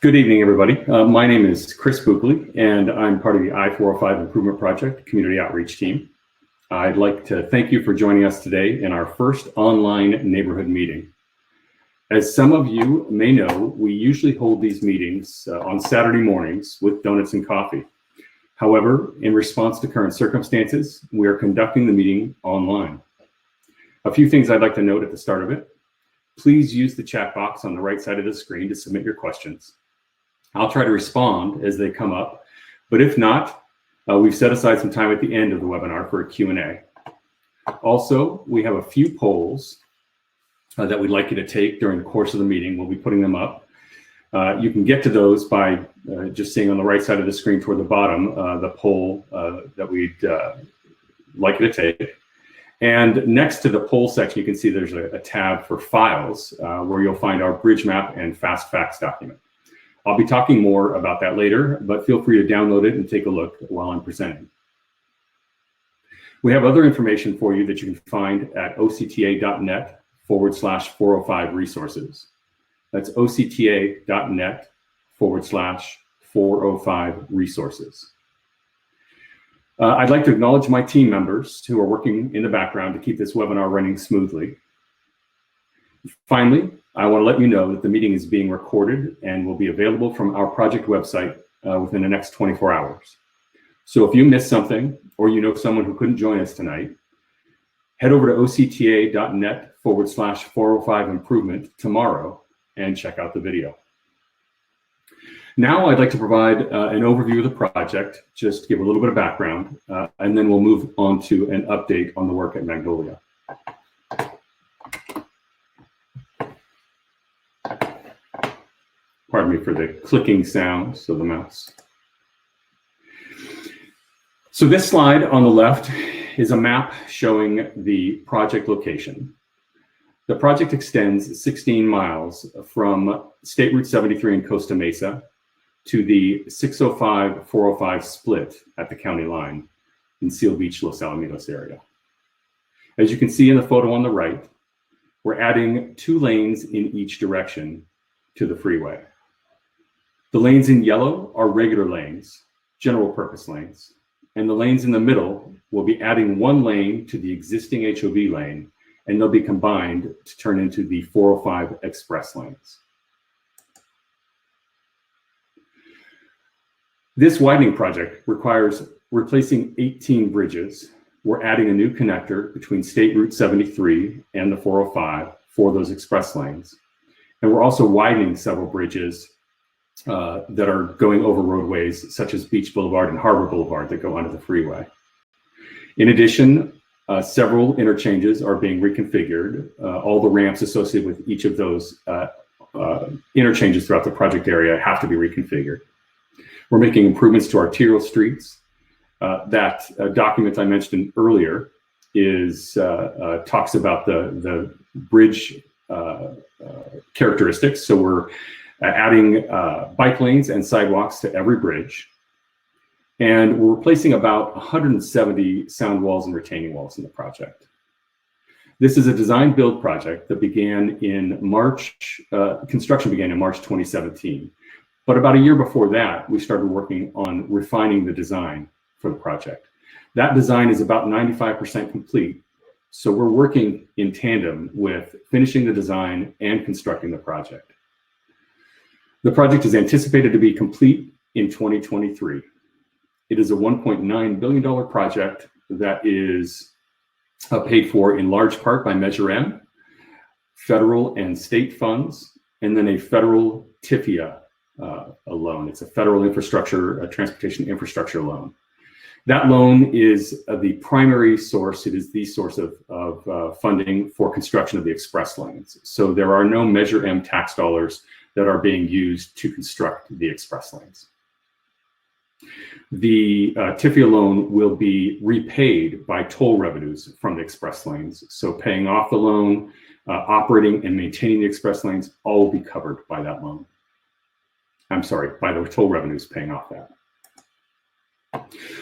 Good evening, everybody. My name is Chris Buckley, and I'm part of the I-405 Improvement Project Community Outreach Team. I'd like to thank you for joining us today in our first online neighborhood meeting. As some of you may know, we usually hold these meetings on Saturday mornings with donuts and coffee. However, in response to current circumstances, we are conducting the meeting online. A few things I'd like to note at the start of it. Please use the chat box on the right side of the screen to submit your questions. I'll try to respond as they come up, but if not, we've set aside some time at the end of the webinar for a Q&A. Also, we have a few polls that we'd like you to take during the course of the meeting. We'll be putting them up. You can get to those by just seeing on the right side of the screen toward the bottom the poll that we'd like you to take. And next to the poll section, you can see there's a tab for files where you'll find our bridge map and fast facts document. I'll be talking more about that later, but feel free to download it and take a look while I'm presenting. We have other information for you that you can find at octa.net/405 resources. That's octa.net/405 resources. I'd like to acknowledge my team members who are working in the background to keep this webinar running smoothly. Finally, I want to let you know that the meeting is being recorded and will be available from our project website within the next 24 hours. So if you missed something or you know someone who couldn't join us tonight, head over to octa.net/405 improvement tomorrow and check out the video. Now I'd like to provide an overview of the project, just give a little bit of background, and then we'll move on to an update on the work at Magnolia. Pardon me for the clicking sounds of the mouse. So this slide on the left is a map showing the project location. The project extends 16 miles from State Route 73 in Costa Mesa to the 605-405 split at the county line in Seal Beach, Los Alamitos area. As you can see in the photo on the right, we're adding 2 lanes in each direction to the freeway. The lanes in yellow are regular lanes, general purpose lanes, and the lanes in the middle will be adding 1 lane to the existing HOV lane, and they'll be combined to turn into the 405 express lanes. This widening project requires replacing 18 bridges. We're adding a new connector between State Route 73 and the 405 for those express lanes. And we're also widening several bridges that are going over roadways such as Beach Boulevard and Harbor Boulevard that go onto the freeway. In addition, several interchanges are being reconfigured. All the ramps associated with each of those interchanges throughout the project area have to be reconfigured. We're making improvements to arterial streets. That document I mentioned earlier talks about the bridge characteristics. So we're adding bike lanes and sidewalks to every bridge. And we're replacing about 170 sound walls and retaining walls in the project. This is a design build project that began in March, construction began in March 2017. But about a year before that, we started working on refining the design for the project. That design is about 95% complete. So we're working in tandem with finishing the design and constructing the project. The project is anticipated to be complete in 2023. It is a $1.9 billion project that is paid for in large part by Measure M, federal and state funds, and then a federal TIFIA loan. It's a federal transportation infrastructure loan. That loan is the primary source. It is the source of funding for construction of the express lanes. So there are no Measure M tax dollars that are being used to construct the express lanes. The TIFIA loan will be repaid by toll revenues from the express lanes. So paying off the loan, operating and maintaining the express lanes, all will be covered by that loan. I'm sorry, by the toll revenues paying off that.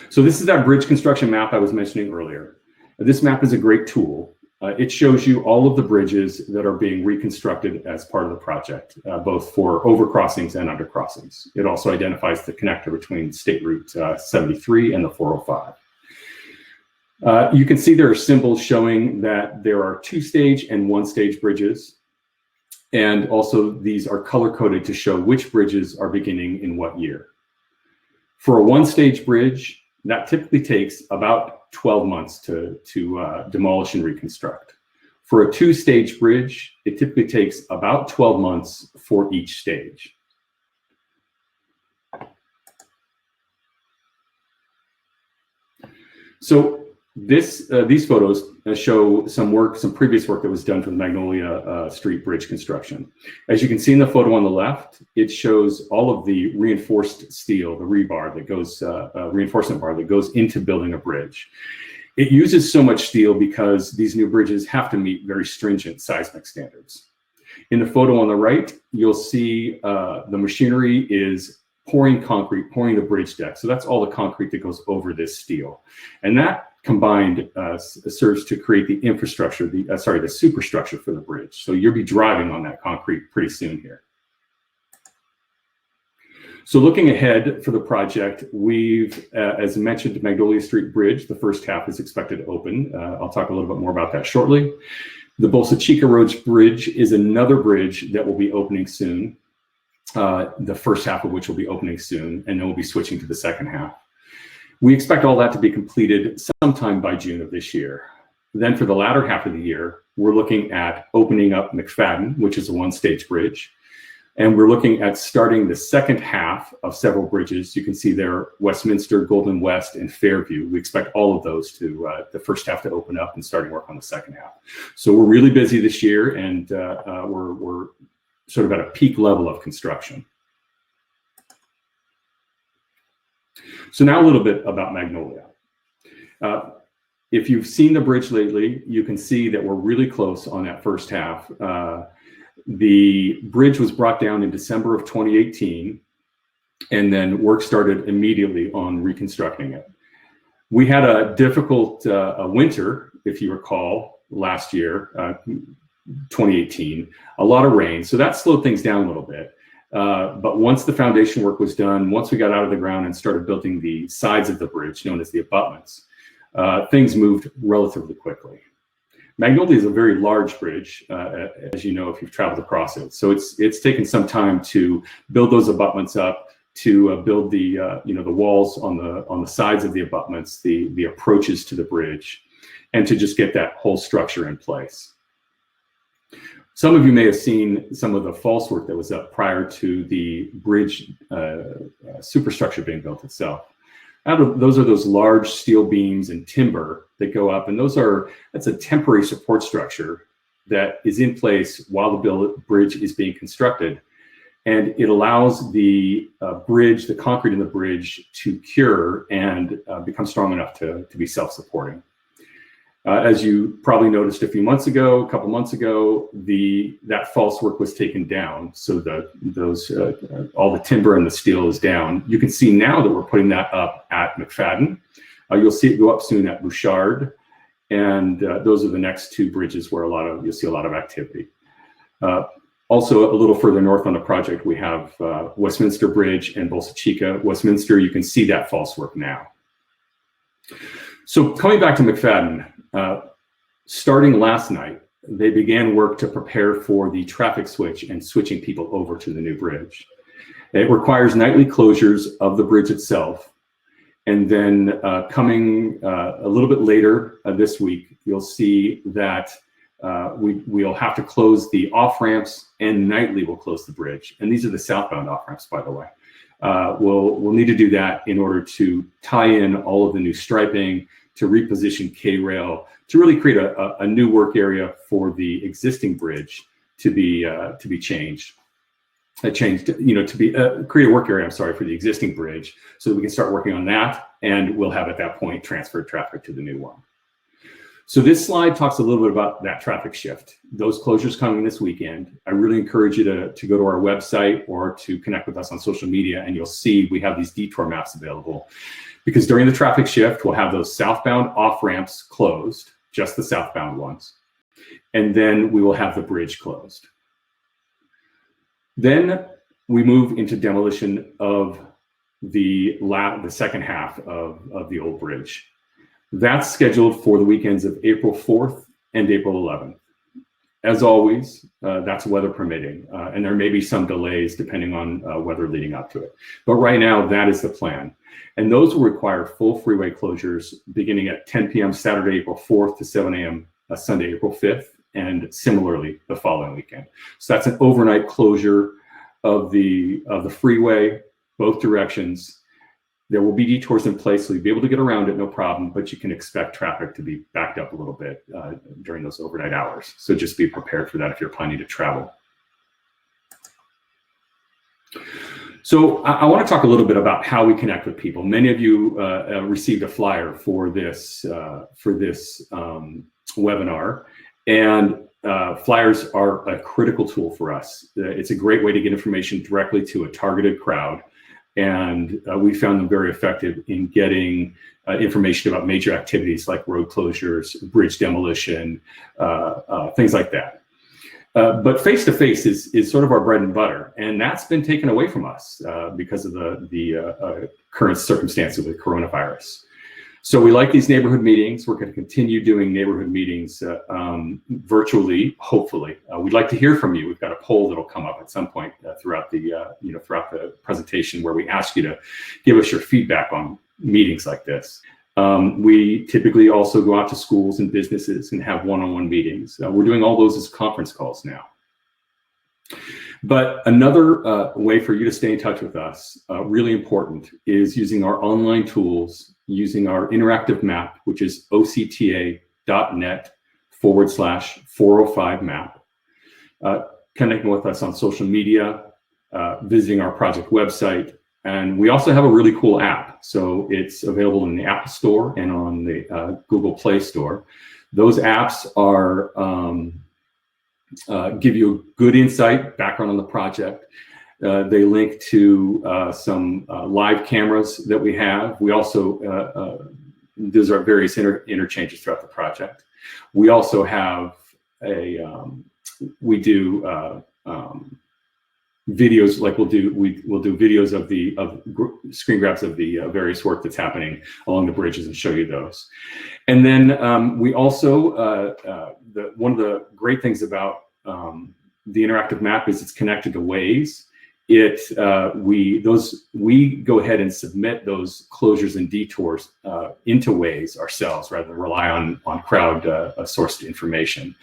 So this is that bridge construction map I was mentioning earlier. This map is a great tool. It shows you all of the bridges that are being reconstructed as part of the project, both for overcrossings and undercrossings. It also identifies the connector between State Route 73 and the 405. You can see there are symbols showing that there are 2-stage and 1-stage bridges. And also these are color-coded to show which bridges are beginning in what year. For a 1-stage bridge, that typically takes about 12 months to demolish and reconstruct. For a 2-stage bridge, it typically takes about 12 months for each stage. So these photos show some previous work that was done for the Magnolia Street Bridge construction. As you can see in the photo on the left, it shows all of the reinforced steel, the rebar that goes, reinforcement bar that goes into building a bridge. It uses so much steel because these new bridges have to meet very stringent seismic standards. In the photo on the right, you'll see the machinery is pouring concrete, pouring the bridge deck. So that's all the concrete that goes over this steel. And that combined serves to create the infrastructure, the superstructure for the bridge. So you'll be driving on that concrete pretty soon here. So looking ahead for the project, we've, as mentioned, Magnolia Street Bridge, the first half is expected to open. I'll talk a little bit more about that shortly. The Bolsa Chica Road Bridge is another bridge that will be opening soon, the first half of which will be opening soon, and then we'll be switching to the second half. We expect all that to be completed sometime by June of this year. Then for the latter half of the year, we're looking at opening up McFadden, which is a 1-stage bridge. And we're looking at starting the second half of several bridges. You can see there, Westminster, Golden West, and Fairview. We expect all of those to, the first half to open up and starting work on the second half. So we're really busy this year, and we're sort of at a peak level of construction. So now a little bit about Magnolia. If you've seen the bridge lately, you can see that we're really close on that first half. The bridge was brought down in December of 2018, and then work started immediately on reconstructing it. We had a difficult winter, if you recall, last year, 2018, a lot of rain. So that slowed things down a little bit. But once the foundation work was done, once we got out of the ground and started building the sides of the bridge, known as the abutments, things moved relatively quickly. Magnolia is a very large bridge, as you know, if you've traveled across it. So it's taken some time to build those abutments up, to build the the walls on the sides of the abutments, the approaches to the bridge, and to just get that whole structure in place. Some of you may have seen some of the false work that was up prior to the bridge superstructure being built itself. Those are those large steel beams and timber that go up, and that's a temporary support structure that is in place while the bridge is being constructed. And it allows the bridge, the concrete in the bridge, to cure and become strong enough to be self-supporting. As you probably noticed a couple months ago, that false work was taken down. So all the timber and the steel is down. You can see now that we're putting that up at McFadden. You'll see it go up soon at Bouchard. And those are the next two bridges where you'll see a lot of activity. Also, a little further north on the project, we have Westminster Bridge and Bolsa Chica. Westminster, you can see that false work now. So coming back to McFadden, starting last night, they began work to prepare for the traffic switch and switching people over to the new bridge. It requires nightly closures of the bridge itself. And then coming a little bit later this week, you'll see that we'll have to close the off-ramps, and nightly we'll close the bridge. And these are the southbound off-ramps, by the way. We'll need to do that in order to tie in all of the new striping, to reposition K-rail, to really create a new work area for the existing bridge to be changed. Create a work area, for the existing bridge, so that we can start working on that, and we'll have at that point transferred traffic to the new one. So this slide talks a little bit about that traffic shift, those closures coming this weekend. I really encourage you to go to our website or to connect with us on social media, and you'll see we have these detour maps available. Because during the traffic shift, we'll have those southbound off-ramps closed, just the southbound ones. And then we will have the bridge closed. Then we move into demolition of the second half of the old bridge. That's scheduled for the weekends of April 4th and April 11th. As always, that's weather permitting, and there may be some delays depending on weather leading up to it. But right now, that is the plan. And those will require full freeway closures beginning at 10 p.m. Saturday, April 4th to 7 a.m. Sunday, April 5th, and similarly the following weekend. So that's an overnight closure of the freeway, both directions. There will be detours in place, so you'll be able to get around it, no problem, but you can expect traffic to be backed up a little bit during those overnight hours. So just be prepared for that if you're planning to travel. So I want to talk a little bit about how we connect with people. Many of you received a flyer for this webinar, and flyers are a critical tool for us. It's a great way to get information directly to a targeted crowd. And we found them very effective in getting information about major activities like road closures, bridge demolition, things like that. But face-to-face is sort of our bread and butter, and that's been taken away from us because of the current circumstances with coronavirus. So we like these neighborhood meetings. We're going to continue doing neighborhood meetings virtually, hopefully. We'd like to hear from you. We've got a poll that'll come up at some point throughout the presentation where we ask you to give us your feedback on meetings like this. We typically also go out to schools and businesses and have one-on-one meetings. We're doing all those as conference calls now. But another way for you to stay in touch with us, really important, is using our online tools, using our interactive map, which is octa.net/405map, connecting with us on social media, visiting our project website, and we also have a really cool app. So it's available in the Apple Store and on the Google Play Store. Those apps are give you good insight, background on the project. They link to some live cameras that we have. We also, those are various interchanges throughout the project. We also have we do videos, like we'll do videos of screen grabs of the various work that's happening along the bridges and show you those. And then we also, one of the great things about the interactive map is it's connected to Waze. We go ahead and submit those closures and detours into Waze ourselves rather than rely on crowd sourced information.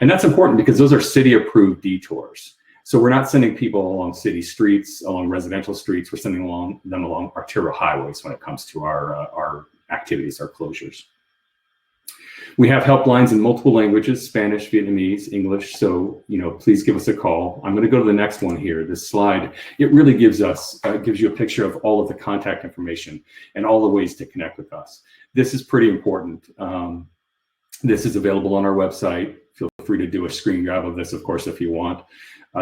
And that's important because those are city approved detours. So we're not sending people along city streets, along residential streets. We're sending them along arterial highways when it comes to our activities, our closures. We have helplines in multiple languages: Spanish, Vietnamese, English. So, please give us a call. I'm going to go to the next one here. This slide, it really gives you a picture of all of the contact information and all the ways to connect with us. This is pretty important. This is available on our website. Feel free to do a screen grab of this, of course, if you want.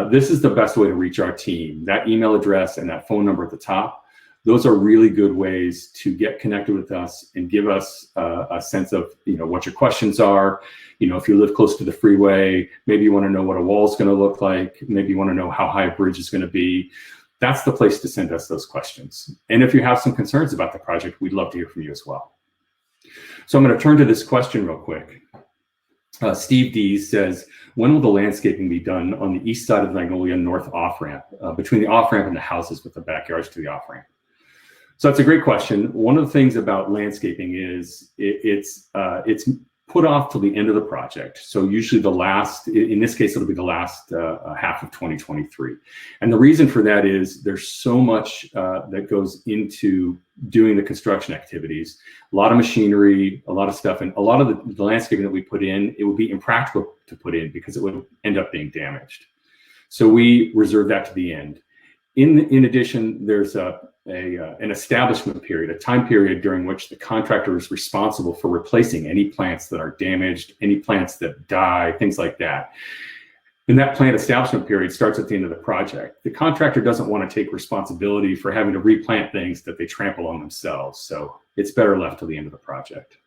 This is the best way to reach our team. That email address and that phone number at the top, those are really good ways to get connected with us and give us a sense of what your questions are. If you live close to the freeway, maybe you want to know what a wall is going to look like. Maybe you want to know how high a bridge is going to be. That's the place to send us those questions. And if you have some concerns about the project, we'd love to hear from you as well. So I'm going to turn to this question real quick. Steve D says, when will the landscaping be done on the east side of the Magnolia North off-ramp, between the off-ramp and the houses with the backyards to the off-ramp? So that's a great question. One of the things about landscaping is it's put off till the end of the project. So usually in this case, it'll be the last half of 2023. And the reason for that is there's so much that goes into doing the construction activities, a lot of machinery, a lot of stuff, and a lot of the landscaping that we put in, it would be impractical to put in because it would end up being damaged. So we reserve that to the end. In addition, there's an establishment period, a time period during which the contractor is responsible for replacing any plants that are damaged, any plants that die, things like that. And that plant establishment period starts at the end of the project. The contractor doesn't want to take responsibility for having to replant things that they trample on themselves. So it's better left till the end of the project.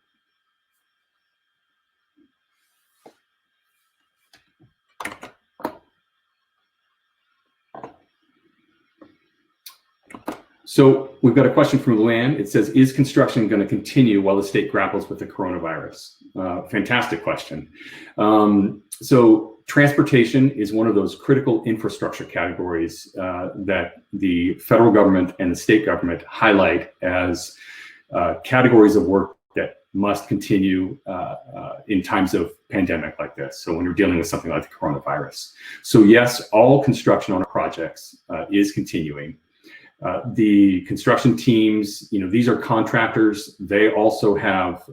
So we've got a question from Luann. It says, is construction going to continue while the state grapples with the coronavirus? Fantastic question. So transportation is one of those critical infrastructure categories that the federal government and the state government highlight as categories of work that must continue in times of pandemic like this. So when you're dealing with something like the coronavirus. So yes, all construction on our projects is continuing. The construction teams, these are contractors. They also have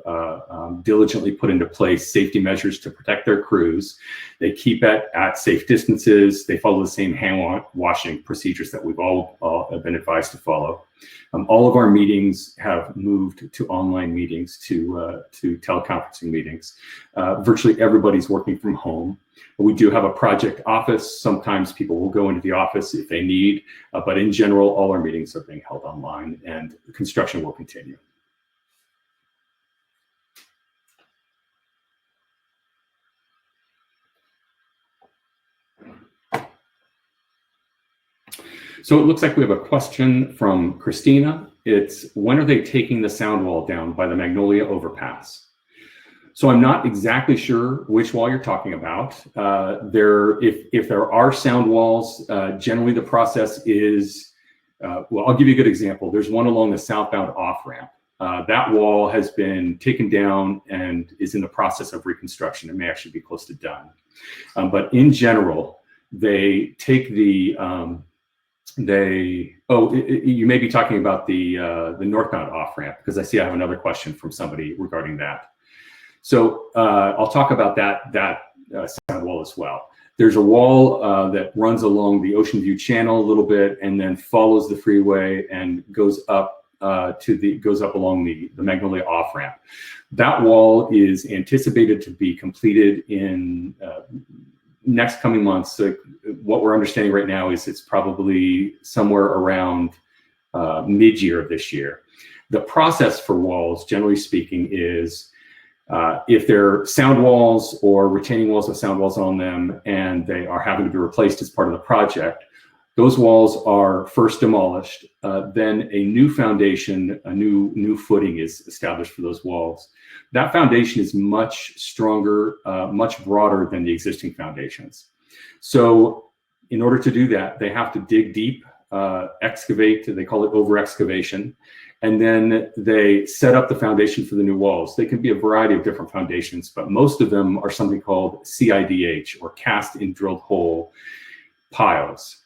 diligently put into place safety measures to protect their crews. They keep it at safe distances. They follow the same hand washing procedures that we've all been advised to follow. All of our meetings have moved to online meetings, to teleconferencing meetings. Virtually everybody's working from home. We do have a project office. Sometimes people will go into the office if they need, but in general, all our meetings are being held online, and construction will continue. So it looks like we have a question from Christina. It's, when are they taking the sound wall down by the Magnolia overpass? So I'm not exactly sure which wall you're talking about. If there are sound walls, generally the process is, well, I'll give you a good example. There's one along the southbound off-ramp. That wall has been taken down and is in the process of reconstruction. It may actually be close to done. But in general, they take the, you may be talking about the northbound off-ramp, because I see I have another question from somebody regarding that. So I'll talk about that sound wall as well. There's a wall that runs along the Ocean View Channel a little bit, and then follows the freeway and goes up along the Magnolia off ramp. That wall is anticipated to be completed in next coming months. So what we're understanding right now is it's probably somewhere around mid-year of this year. The process for walls, generally speaking, is if they're sound walls or retaining walls with sound walls on them and they are having to be replaced as part of the project, those walls are first demolished. Then a new foundation, a new footing is established for those walls. That foundation is much stronger, much broader than the existing foundations. So in order to do that, they have to dig deep, excavate, they call it over excavation. And then they set up the foundation for the new walls. They can be a variety of different foundations, but most of them are something called CIDH, or cast in drilled hole piles.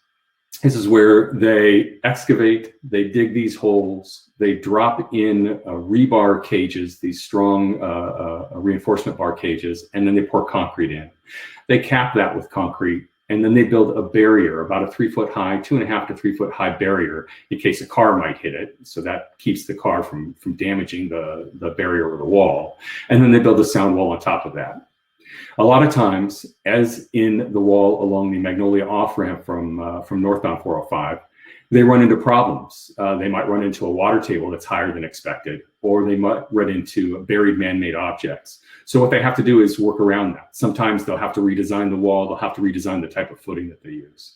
This is where they excavate, they dig these holes, they drop in rebar cages, these strong reinforcement bar cages, and then they pour concrete in. They cap that with concrete, and then they build a barrier, about a 3 foot high, 2.5 to 3 foot high barrier, in case a car might hit it. So that keeps the car from damaging the barrier or the wall. And then they build a sound wall on top of that. A lot of times, as in the wall along the Magnolia off-ramp from northbound 405, they run into problems. They might run into a water table that's higher than expected, or they might run into buried man-made objects. So what they have to do is work around that. Sometimes they'll have to redesign the wall, they'll have to redesign the type of footing that they use.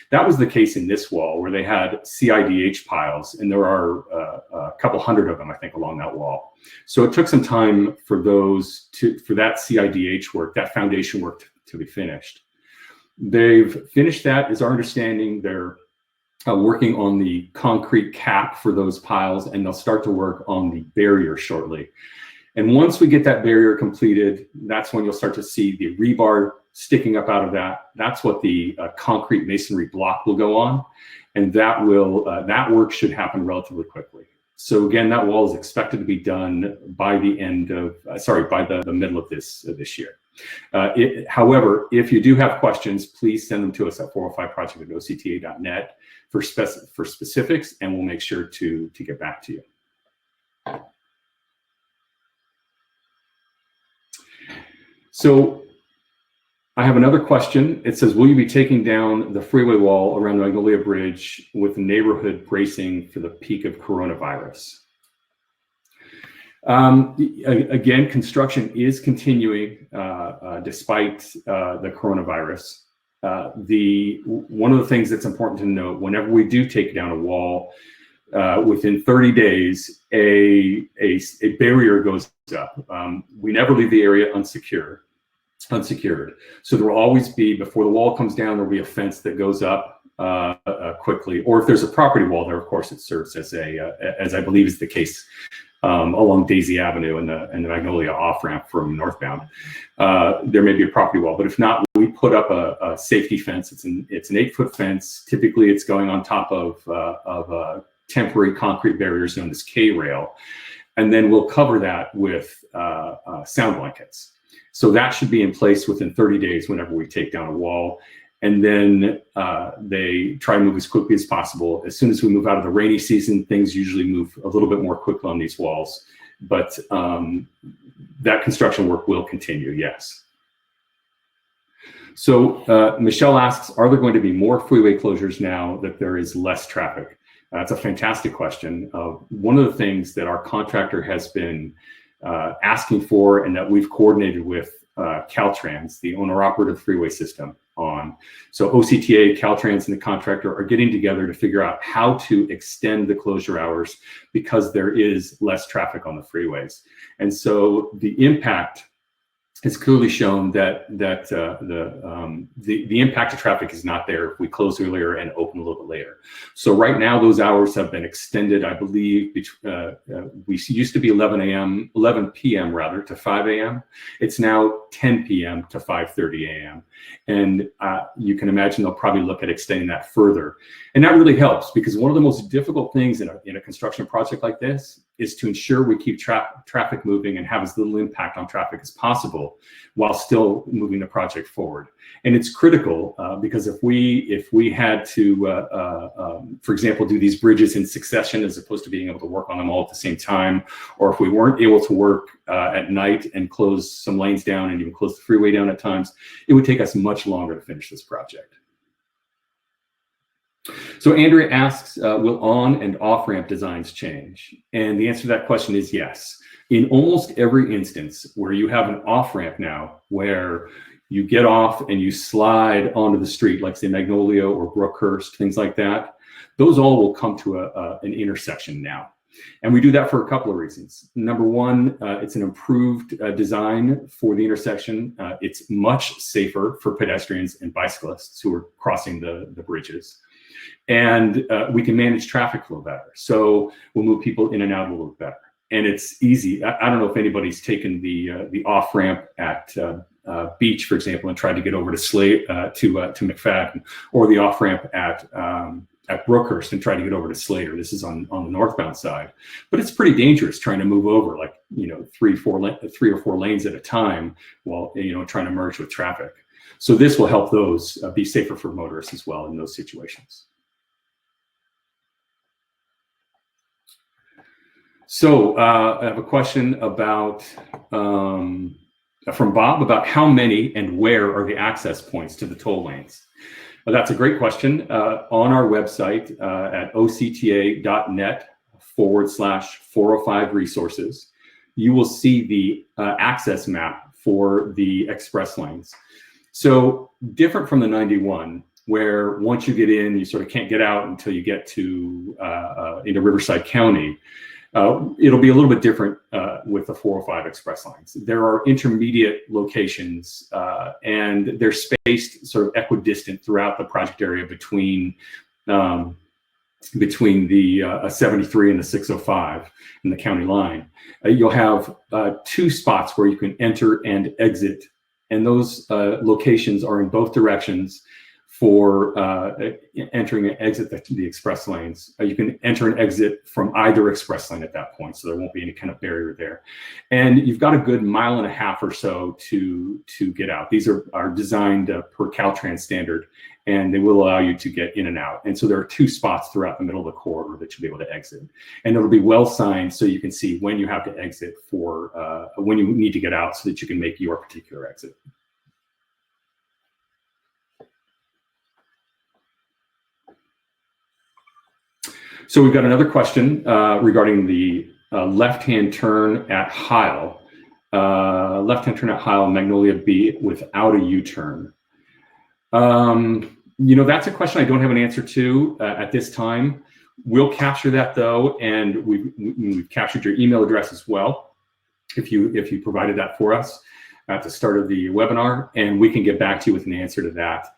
That was the case in this wall, where they had CIDH piles, and there are a couple hundred of them, I think, along that wall. So it took some time for that CIDH work, that foundation work, to be finished. They've finished that, is our understanding. They're working on the concrete cap for those piles, and they'll start to work on the barrier shortly. And once we get that barrier completed, that's when you'll start to see the rebar sticking up out of that. That's what the concrete masonry block will go on, and that work should happen relatively quickly. So again, that wall is expected to be done by the end of, by the middle of this year. However, if you do have questions, please send them to us at 405project@octa.net for specifics, and we'll make sure to get back to you. So I have another question. It says, will you be taking down the freeway wall around the Magnolia Bridge with the neighborhood bracing for the peak of coronavirus? Again, construction is continuing despite the coronavirus. One of the things that's important to note, whenever we do take down a wall, within 30 days, a barrier goes up. We never leave the area unsecured. So there will always be, before the wall comes down, there'll be a fence that goes up quickly. Or if there's a property wall there, of course, it serves as as I believe is the case along Daisy Avenue and the Magnolia off-ramp from northbound. There may be a property wall, but if not, we put up a safety fence. It's an 8-foot fence. Typically, it's going on top of temporary concrete barriers known as K-rail. And then we'll cover that with sound blankets. So that should be in place within 30 days whenever we take down a wall. And then they try to move as quickly as possible. As soon as we move out of the rainy season, things usually move a little bit more quickly on these walls. But that construction work will continue, yes. So Michelle asks, are there going to be more freeway closures now that there is less traffic? That's a fantastic question. One of the things that our contractor has been asking for, and that we've coordinated with Caltrans, the owner-operative freeway system, on. So OCTA, Caltrans, and the contractor are getting together to figure out how to extend the closure hours because there is less traffic on the freeways. And so the impact has clearly shown that the impact of traffic is not there if we close earlier and open a little bit later. So right now, those hours have been extended. I believe we used to be 11 p.m. rather to 5 a.m. It's now 10 p.m. to 5:30 a.m. And you can imagine they'll probably look at extending that further. And that really helps because one of the most difficult things in a construction project like this is to ensure we keep traffic moving and have as little impact on traffic as possible while still moving the project forward. And it's critical because if we had to, for example, do these bridges in succession as opposed to being able to work on them all at the same time, or if we weren't able to work at night and close some lanes down and even close the freeway down at times, it would take us much longer to finish this project. So Andrea asks, will on and off ramp designs change? And the answer to that question is yes. In almost every instance where you have an off ramp now, where you get off and you slide onto the street, like say Magnolia or Brookhurst, things like that, those all will come to an intersection now. And we do that for a couple of reasons. Number one, it's an improved design for the intersection. It's much safer for pedestrians and bicyclists who are crossing the bridges. And we can manage traffic flow better. So we'll move people in and out a little better. And it's easy. I don't know if anybody's taken the off ramp at Beach, for example, and tried to get over to to McFadden, or the off ramp at Brookhurst and tried to get over to Slater. This is on the northbound side, but it's pretty dangerous trying to move over, like 3 or 4 lanes at a time while trying to merge with traffic. So this will help those be safer for motorists as well in those situations. So I have a question about from Bob about how many and where are the access points to the toll lanes. That's a great question. On our website at octa.net/405 resources, you will see the access map for the express lanes. So different from the 91, where once you get in, you sort of can't get out until you get to into Riverside County. It'll be a little bit different with the 405 express lines. There are intermediate locations and they're spaced sort of equidistant throughout the project area between the 73 and the 605 in the county line. You'll have 2 spots where you can enter and exit, and those locations are in both directions for entering and exit the express lanes. You can enter and exit from either express lane at that point, so there won't be any kind of barrier there. And you've got a good 1.5 miles or so to get out. These are designed per Caltrans standard, and they will allow you to get in and out. And so there are 2 spots throughout the middle of the corridor that you'll be able to exit. And it'll be well signed so you can see when you have to exit for when you need to get out so that you can make your particular exit. So we've got another question regarding the left-hand turn at Heil. Left-hand turn at Heil, Magnolia B, without a U-turn. That's a question I don't have an answer to at this time. We'll capture that though, and we've captured your email address as well, if you provided that for us at the start of the webinar, and we can get back to you with an answer to that.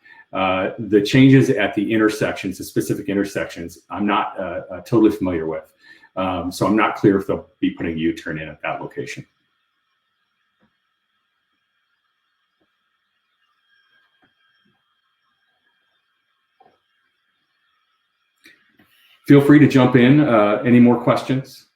The changes at the intersections, the specific intersections, I'm not totally familiar with. So I'm not clear if they'll be putting a U-turn in at that location. Feel free to jump in. Any more questions?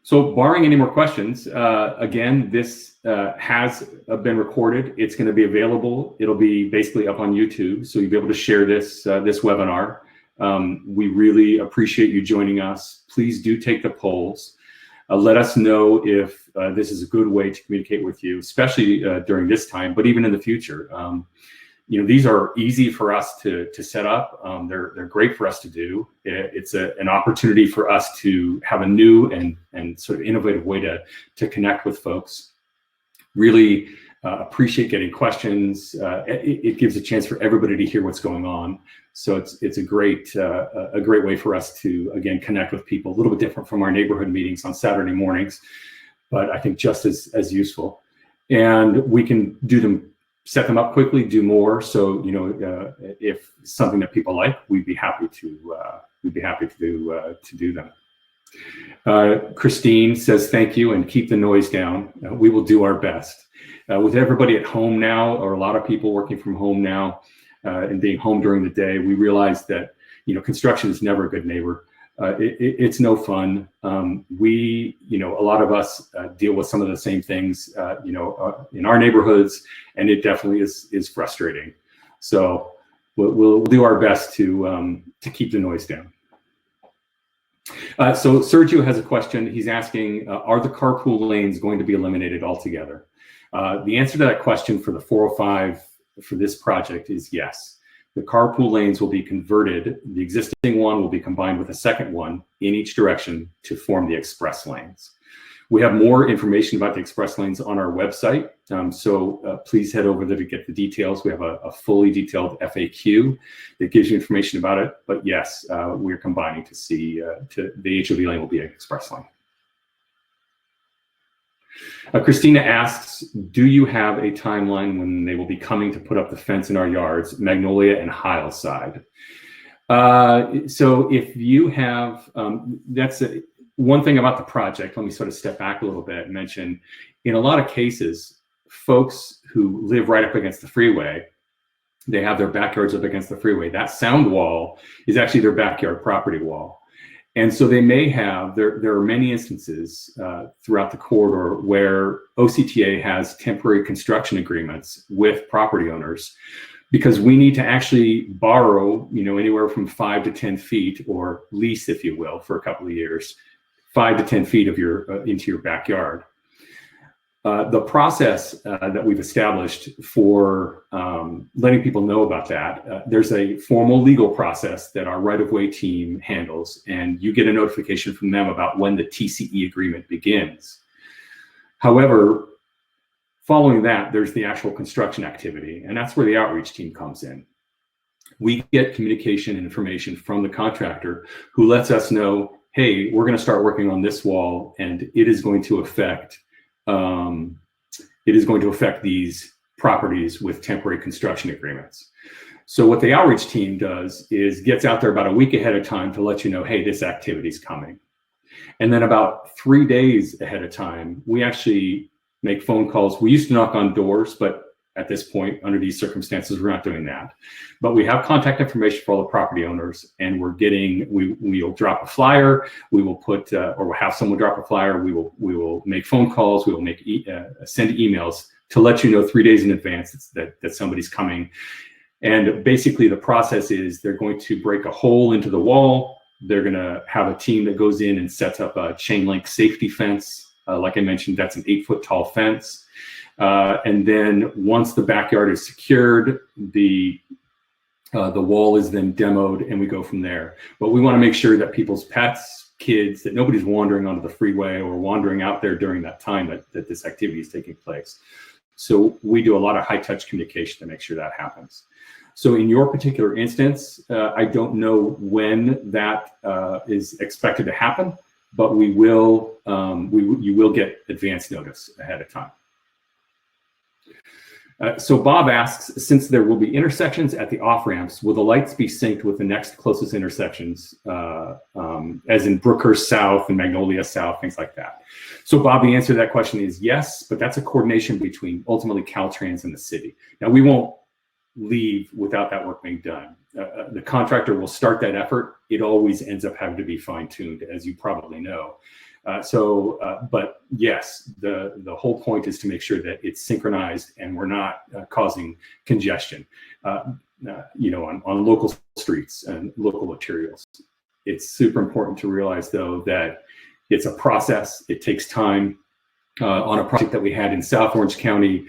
So barring any more questions, again, this has been recorded. It's going to be available. It'll be basically up on YouTube, so you'll be able to share this, this webinar. We really appreciate you joining us. Please do take the polls. Let us know if this is a good way to communicate with you, especially during this time, but even in the future. You know, these are easy for us to set up. They're great for us to do. It's an opportunity for us to have a new and sort of innovative way to connect with folks. Really appreciate getting questions. It gives a chance for everybody to hear what's going on. So it's a great way for us to, again, connect with people. A little bit different from our neighborhood meetings on Saturday mornings, but I think just as useful. And we can do them, set them up quickly, do more. So, you know, if something that people like, we'd be happy to do them. Christine says, thank you and keep the noise down. We will do our best. With everybody at home now, or a lot of people working from home now, and being home during the day, we realize that, you know, construction is never a good neighbor. It's no fun. You know, a lot of us deal with some of the same things, you know, in our neighborhoods, and it definitely is frustrating. So we'll do our best to keep the noise down. So Sergio has a question. He's asking, are the carpool lanes going to be eliminated altogether? The answer to that question for the 405 for this project is yes. The carpool lanes will be converted. The existing one will be combined with a second one in each direction to form the express lanes. We have more information about the express lanes on our website, so please head over there to get the details. We have a fully detailed FAQ that gives you information about it. But yes, we're combining to see the HOV lane will be an express lane. Christina asks, do you have a timeline when they will be coming to put up the fence in our yards, Magnolia and Hyleside? So if you have, that's one thing about the project. Let me sort of step back a little bit and mention, in a lot of cases, folks who live right up against the freeway, they have their backyards up against the freeway. That sound wall is actually their backyard property wall. And so they may have, there are many instances throughout the corridor where OCTA has temporary construction agreements with property owners, because we need to actually borrow, you know, anywhere from 5 to 10 feet, or lease, if you will, for a couple of years, 5 to 10 feet of your into your backyard. The process that we've established for letting people know about that, there's a formal legal process that our right-of-way team handles, and you get a notification from them about when the TCE agreement begins. However, following that, there's the actual construction activity, and that's where the outreach team comes in. We get communication and information from the contractor who lets us know, hey, we're going to start working on this wall, and it is going to affect these properties with temporary construction agreements. So what the outreach team does is gets out there about a week ahead of time to let you know, hey, this activity is coming. And then about 3 days ahead of time, we actually make phone calls. We used to knock on doors, but at this point, under these circumstances, we're not doing that. But we have contact information for all the property owners, and we'll drop a flyer. We will put, or we'll have someone drop a flyer. We will make phone calls. We will send emails to let you know 3 days in advance that somebody's coming. And basically, the process is they're going to break a hole into the wall. They're going to have a team that goes in and sets up a chain link safety fence. Like I mentioned, that's an 8-foot tall fence. And then once the backyard is secured, the wall is then demoed, and we go from there. But we want to make sure that people's pets, kids, that nobody's wandering onto the freeway or wandering out there during that time that this activity is taking place. So we do a lot of high-touch communication to make sure that happens. So in your particular instance, I don't know when that is expected to happen, but you will get advance notice ahead of time. So Bob asks, since there will be intersections at the off-ramps, will the lights be synced with the next closest intersections, as in Brookhurst South and Magnolia South, things like that? So Bob, the answer to that question is yes, but that's a coordination between ultimately Caltrans and the city. Now, we won't leave without that work being done. The contractor will start that effort. It always ends up having to be fine-tuned, as you probably know. But yes, the whole point is to make sure that it's synchronized and we're not causing congestion, on local streets and local arterials. It's super important to realize, though, that it's a process. It takes time. On a project that we had in South Orange County,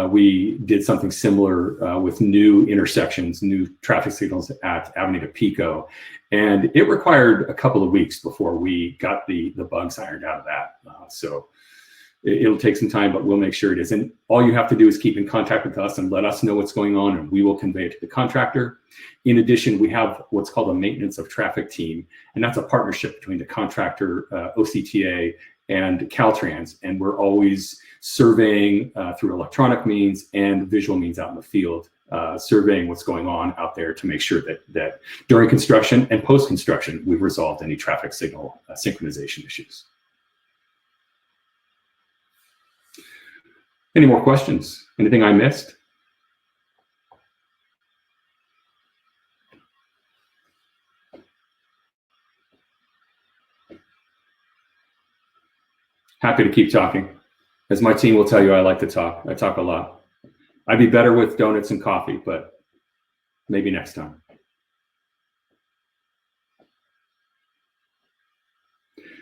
we did something similar with new intersections, new traffic signals at Avenida Pico. And it required a couple of weeks before we got the bugs ironed out of that. So it'll take some time, but we'll make sure it is. And all you have to do is keep in contact with us and let us know what's going on, and we will convey it to the contractor. In addition, we have what's called a maintenance of traffic team, and that's a partnership between the contractor, OCTA, and Caltrans, and we're always surveying through electronic means and visual means out in the field, surveying what's going on out there to make sure that during construction and post-construction, we've resolved any traffic signal synchronization issues. Any more questions? Anything I missed? Happy to keep talking. As my team will tell you, I like to talk. I talk a lot. I'd be better with donuts and coffee, but maybe next time.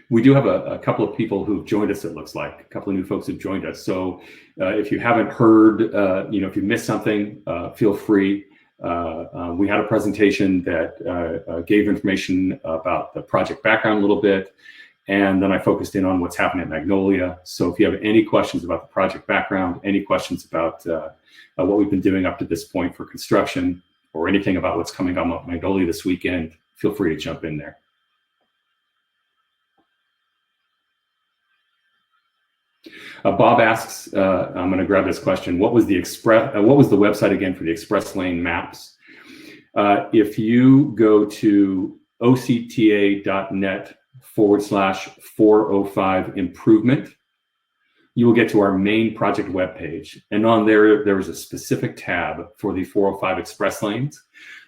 We do have a couple of people who've joined us, it looks like. A couple of new folks who've joined us. So if you haven't heard, if you missed something, feel free. We had a presentation that gave information about the project background a little bit. And then I focused in on what's happening at Magnolia. So if you have any questions about the project background, any questions about what we've been doing up to this point for construction, or anything about what's coming up at Magnolia this weekend, feel free to jump in there. Bob asks, I'm going to grab this question. What was the website again for the express lane maps? If you go to octa.net/405 improvement, you will get to our main project webpage. And on there is a specific tab for the 405 express lanes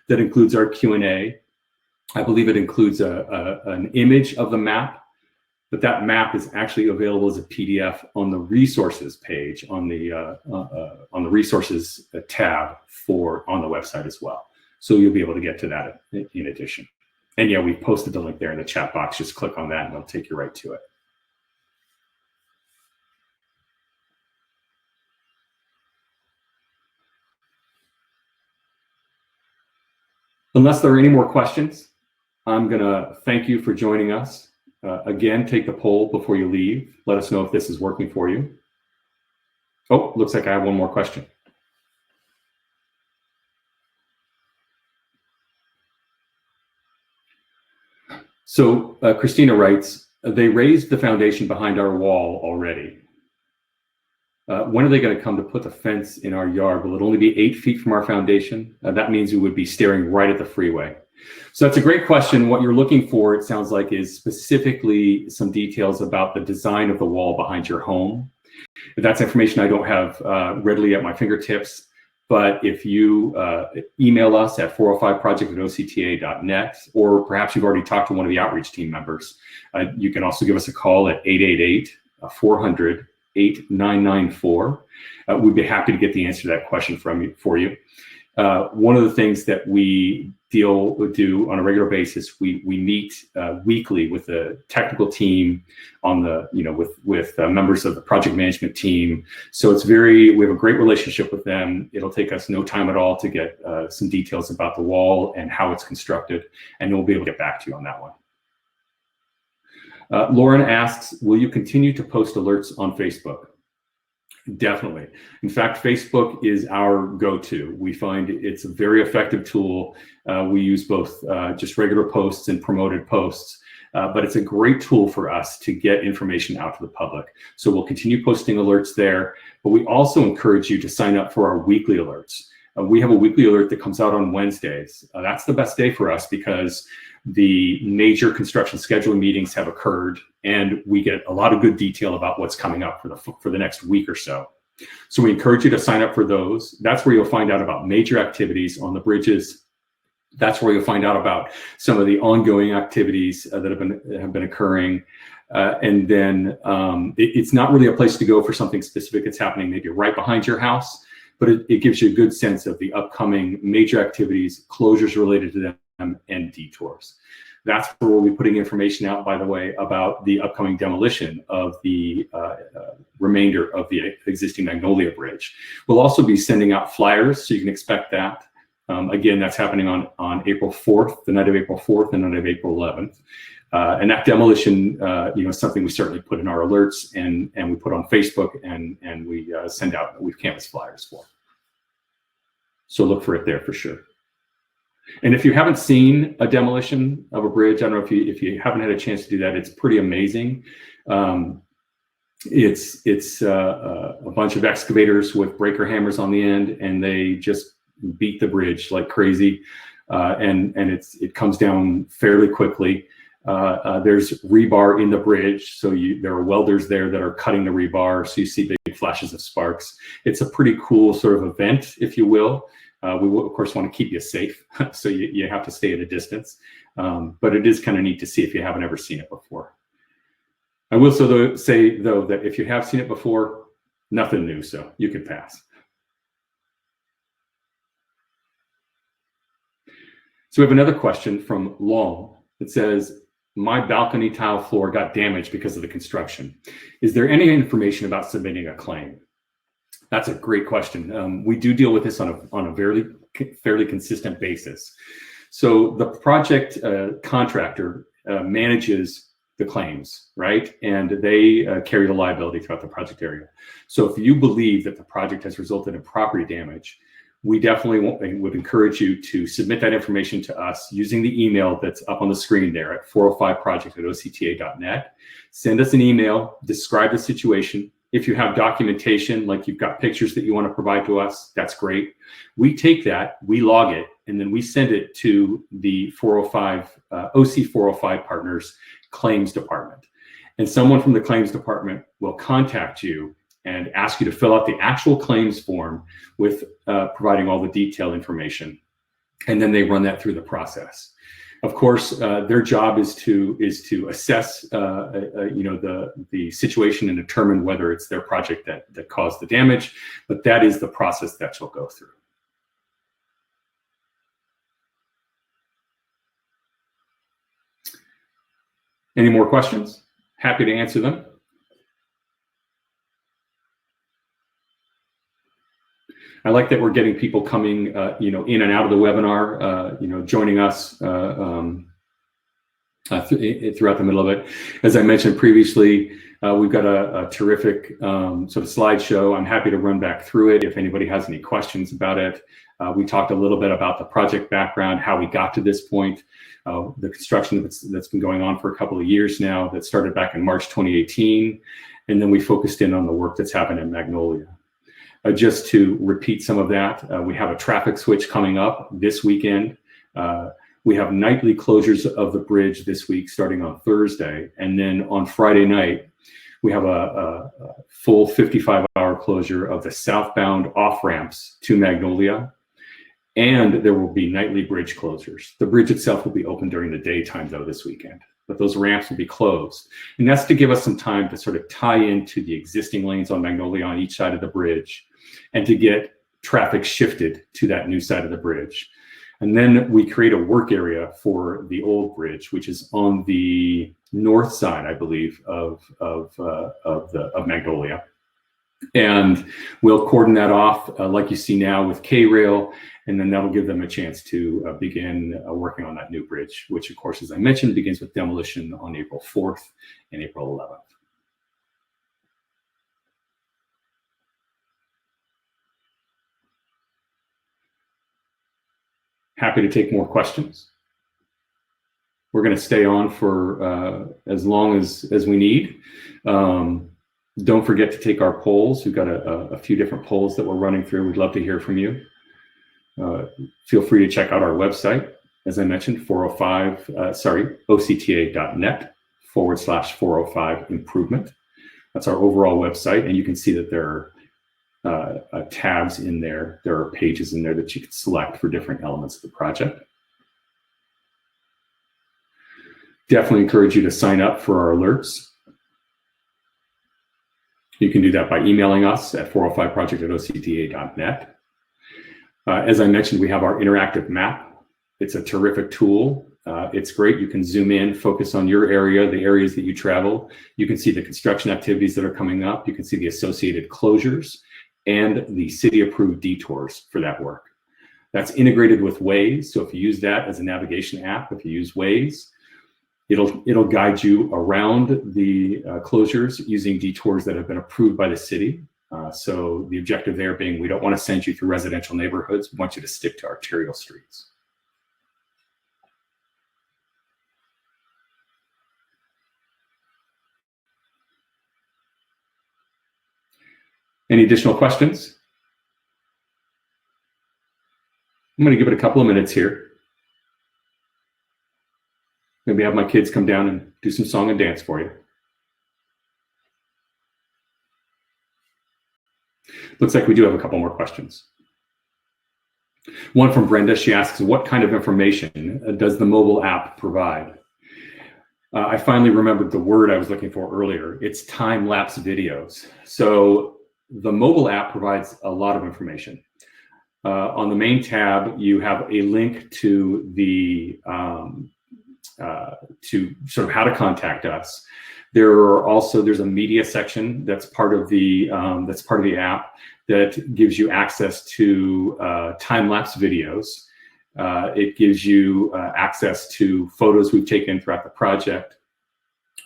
that includes our Q&A. I believe it includes an image of the map, but that map is actually available as a PDF on the resources page on the resources tab on the website as well. So you'll be able to get to that in addition. And yeah, we posted the link there in the chat box. Just click on that and it'll take you right to it. Unless there are any more questions, I'm gonna thank you for joining us. Again, take the poll before you leave. Let us know if this is working for you. Oh, looks like I have one more question. So Christina writes, they raised the foundation behind our wall already. When are they going to come to put the fence in our yard? Will it only be 8 feet from our foundation? That means we would be staring right at the freeway. So that's a great question. What you're looking for, it sounds like, is specifically some details about the design of the wall behind your home. That's information I don't have readily at my fingertips. But if you email us at 405project@octa.net, or perhaps you've already talked to one of the outreach team members, you can also give us a call at 888-400-8994. We'd be happy to get the answer to that question for you. One of the things that we do on a regular basis, we meet weekly with the technical team on the, with members of the project management team. So we have a great relationship with them. It'll take us no time at all to get some details about the wall and how it's constructed, and we'll be able to get back to you on that one. Lauren asks, will you continue to post alerts on Facebook? Definitely. In fact, Facebook is our go-to. We find it's a very effective tool. We use both just regular posts and promoted posts, but it's a great tool for us to get information out to the public. So we'll continue posting alerts there, but we also encourage you to sign up for our weekly alerts. We have a weekly alert that comes out on Wednesdays. That's the best day for us because the major construction scheduling meetings have occurred and we get a lot of good detail about what's coming up for the next week or so. So we encourage you to sign up for those. That's where you'll find out about major activities on the bridges. That's where you'll find out about some of the ongoing activities that have been occurring. And then it's not really a place to go for something specific that's happening maybe right behind your house, but it gives you a good sense of the upcoming major activities, closures related to them, and detours. That's where we'll be putting information out, by the way, about the upcoming demolition of the remainder of the existing Magnolia Bridge. We'll also be sending out flyers, so you can expect that. Again, that's happening on April 4th, the night of April 4th and the night of April 11th. And that demolition, is something we certainly put in our alerts and we put on Facebook and we send out, we've canvassed flyers for. So look for it there for sure. And if you haven't seen a demolition of a bridge, I don't know if you haven't had a chance to do that, it's pretty amazing. It's a bunch of excavators with breaker hammers on the end, and they just beat the bridge like crazy, and it comes down fairly quickly. There's rebar in the bridge, so there are welders there that are cutting the rebar, so you see big flashes of sparks. It's a pretty cool sort of event, if you will. We will, of course, want to keep you safe, so you have to stay at a distance. But it is kind of neat to see if you haven't ever seen it before. I will say, though, that if you have seen it before, nothing new, so you could pass. So we have another question from Long that says, my balcony tile floor got damaged because of the construction. Is there any information about submitting a claim? That's a great question. We do deal with this on a fairly consistent basis. So the project contractor manages the claims, right? And they carry the liability throughout the project area. So if you believe that the project has resulted in property damage, we definitely would encourage you to submit that information to us using the email that's up on the screen there at 405project@octa.net. Send us an email, describe the situation. If you have documentation, like you've got pictures that you want to provide to us, that's great. We take that, we log it, and then we send it to the OC 405 Partners Claims Department. And someone from the Claims Department will contact you and ask you to fill out the actual claims form with providing all the detailed information. And then they run that through the process. Of course, their job is to assess the situation and determine whether it's their project that caused the damage, but that is the process that you'll go through. Any more questions? Happy to answer them. I like that we're getting people coming, in and out of the webinar, joining us throughout the middle of it. As I mentioned previously, we've got a terrific sort of slideshow. I'm happy to run back through it if anybody has any questions about it. We talked a little bit about the project background, how we got to this point, the construction that's been going on for a couple of years now that started back in March 2018. And then we focused in on the work that's happened in Magnolia. Just to repeat some of that, we have a traffic switch coming up this weekend. We have nightly closures of the bridge this week starting on Thursday. And then on Friday night, we have a full 55-hour closure of the southbound off-ramps to Magnolia. And there will be nightly bridge closures. The bridge itself will be open during the daytime, though, this weekend. But those ramps will be closed. And that's to give us some time to sort of tie into the existing lanes on Magnolia on each side of the bridge and to get traffic shifted to that new side of the bridge. And then we create a work area for the old bridge, which is on the north side, I believe, of Magnolia. And we'll cordon that off like you see now with K-Rail, and then that'll give them a chance to begin working on that new bridge, which of course, as I mentioned, begins with demolition on April 4th and April 11th. Happy to take more questions. We're going to stay on for as long as we need. Don't forget to take our polls. We've got a few different polls that we're running through. We'd love to hear from you. Feel free to check out our website. As I mentioned, octa.net/405 improvement. That's our overall website. And you can see that there are tabs in there. There are pages in there that you can select for different elements of the project. Definitely encourage you to sign up for our alerts. You can do that by emailing us at 405project@octa.net. As I mentioned, we have our interactive map. It's a terrific tool. It's great. You can zoom in, focus on your area, the areas that you travel. You can see the construction activities that are coming up. You can see the associated closures and the city-approved detours for that work. That's integrated with Waze. So if you use that as a navigation app, if you use Waze, it'll guide you around the closures using detours that have been approved by the city. So the objective there being, we don't want to send you through residential neighborhoods. We want you to stick to arterial streets. Any additional questions? I'm going to give it a couple of minutes here. Maybe have my kids come down and do some song and dance for you. Looks like we do have a couple more questions. One from Brenda. She asks, what kind of information does the mobile app provide? I finally remembered the word I was looking for earlier. It's time-lapse videos. So the mobile app provides a lot of information. On the main tab, you have a link to the to sort of how to contact us. There's a media section that's part of the app that gives you access to time-lapse videos. It gives you access to photos we've taken throughout the project.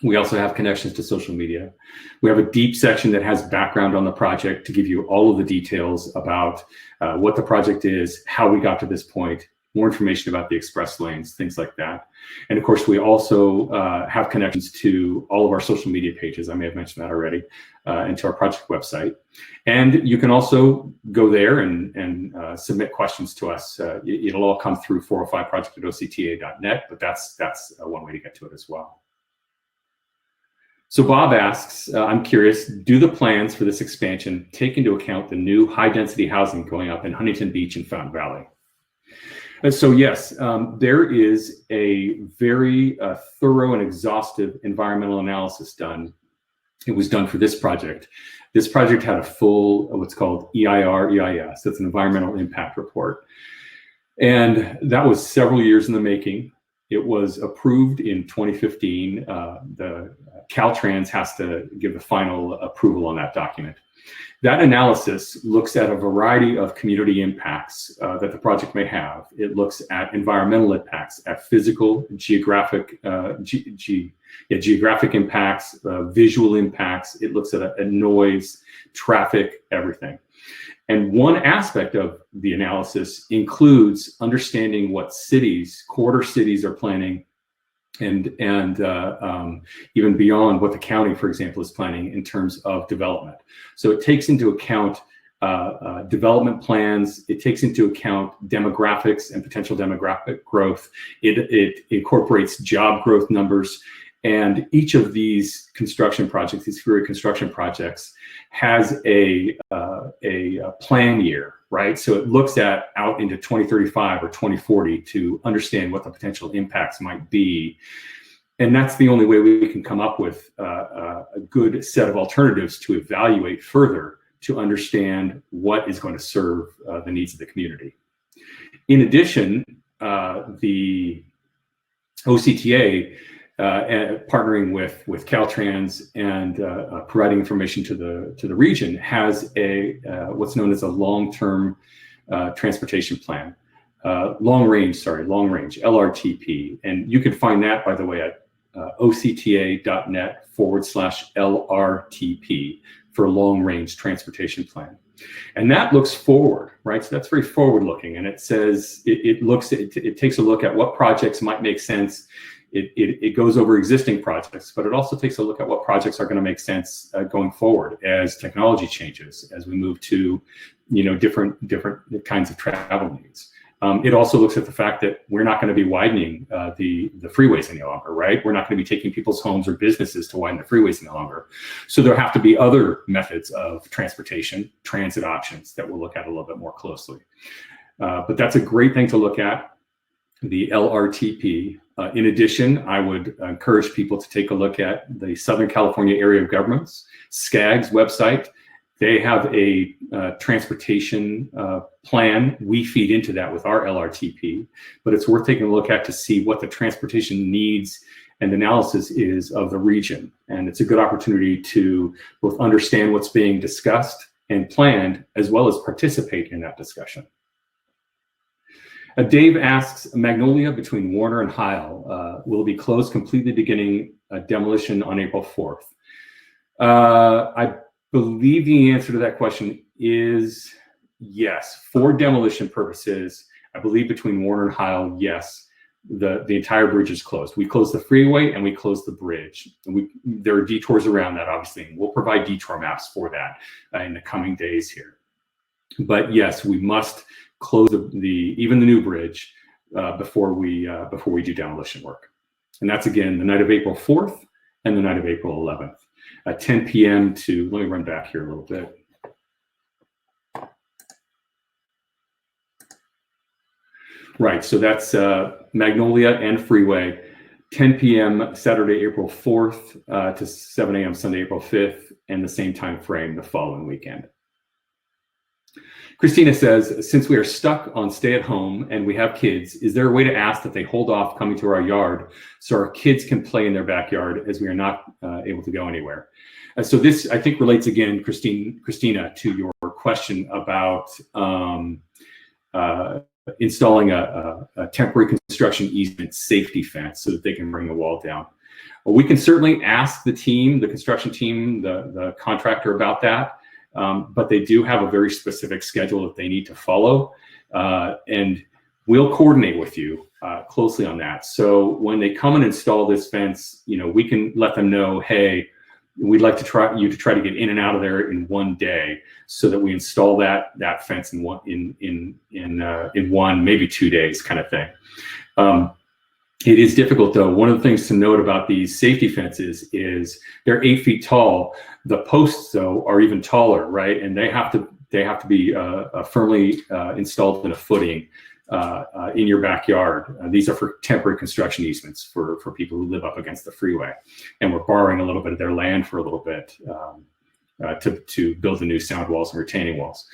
We also have connections to social media. We have a deep section that has background on the project to give you all of the details about what the project is, how we got to this point, more information about the express lanes, things like that. And of course, we also have connections to all of our social media pages. I may have mentioned that already, and to our project website. And you can also go there and submit questions to us. It'll all come through 405project@octa.net, but that's one way to get to it as well. So Bob asks, I'm curious, do the plans for this expansion take into account the new high-density housing going up in Huntington Beach and Fountain Valley? So yes, there is a very thorough and exhaustive environmental analysis done. It was done for this project. This project had a full, what's called EIR-EIS. That's an environmental impact report. And that was several years in the making. It was approved in 2015. The Caltrans has to give the final approval on that document. That analysis looks at a variety of community impacts that the project may have. It looks at environmental impacts, at physical, geographic impacts, visual impacts. It looks at noise, traffic, everything. And one aspect of the analysis includes understanding what cities, quarter cities are planning, and even beyond what the county, for example, is planning in terms of development. So it takes into account development plans. It takes into account demographics and potential demographic growth. It incorporates job growth numbers. And each of these construction projects, these freeway construction projects, has a plan year, right? So it looks out into 2035 or 2040 to understand what the potential impacts might be. And that's the only way we can come up with a good set of alternatives to evaluate further to understand what is going to serve the needs of the community. In addition, the OCTA and partnering with Caltrans and providing information to the region, has a what's known as a long-term transportation plan, long range LRTP, and you can find that, by the way, at octa.net/LRTP for long range transportation plan. And that looks forward, right? So that's very forward looking, and it says it takes a look at what projects might make sense. It goes over existing projects, but it also takes a look at what projects are going to make sense going forward as technology changes, as we move to, different kinds of travel needs. It also looks at the fact that we're not going to be widening the freeways any longer, right? We're not going to be taking people's homes or businesses to widen the freeways any longer. So there have to be other methods of transportation, transit options that we'll look at a little bit more closely. But that's a great thing to look at, the LRTP. In addition, I would encourage people to take a look at the Southern California Area of Governments, SCAG's website. They have a transportation plan. We feed into that with our LRTP, but it's worth taking a look at to see what the transportation needs and analysis is of the region. And it's a good opportunity to both understand what's being discussed and planned, as well as participate in that discussion. Dave asks, Magnolia between Warner and Heil will be closed completely beginning demolition on April 4th. I believe the answer to that question is yes. For demolition purposes, I believe between Warner and Heil, yes, the entire bridge is closed. We closed the freeway and we closed the bridge. And there are detours around that, obviously, and we'll provide detour maps for that in the coming days here. But yes, we must close even the new bridge before we do demolition work. And that's, again, the night of April 4th and the night of April 11th. 10 p.m. to, let me run back here a little bit. Right, so that's Magnolia and Freeway, 10 p.m. Saturday, April 4th to 7 a.m. Sunday, April 5th, and the same time frame the following weekend. Christina says, since we are stuck on stay at home and we have kids, is there a way to ask that they hold off coming to our yard so our kids can play in their backyard as we are not able to go anywhere? So this, I think, relates again, Christina, to your question about installing a temporary construction easement safety fence so that they can bring the wall down. Well, we can certainly ask the team, the construction team, the contractor about that. But they do have a very specific schedule that they need to follow, and we'll coordinate with you closely on that. So when they come and install this fence, we can let them know, hey, we'd like to try to get in and out of there in one day, so that we install that fence in one, maybe 2 days, kind of thing. It is difficult, though. One of the things to note about these safety fences is they're 8 feet tall. The posts, though, are even taller, right? And they have to be firmly installed in a footing in your backyard. These are for temporary construction easements for people who live up against the freeway, and we're borrowing a little bit of their land for a little bit to build the new sound walls and retaining walls.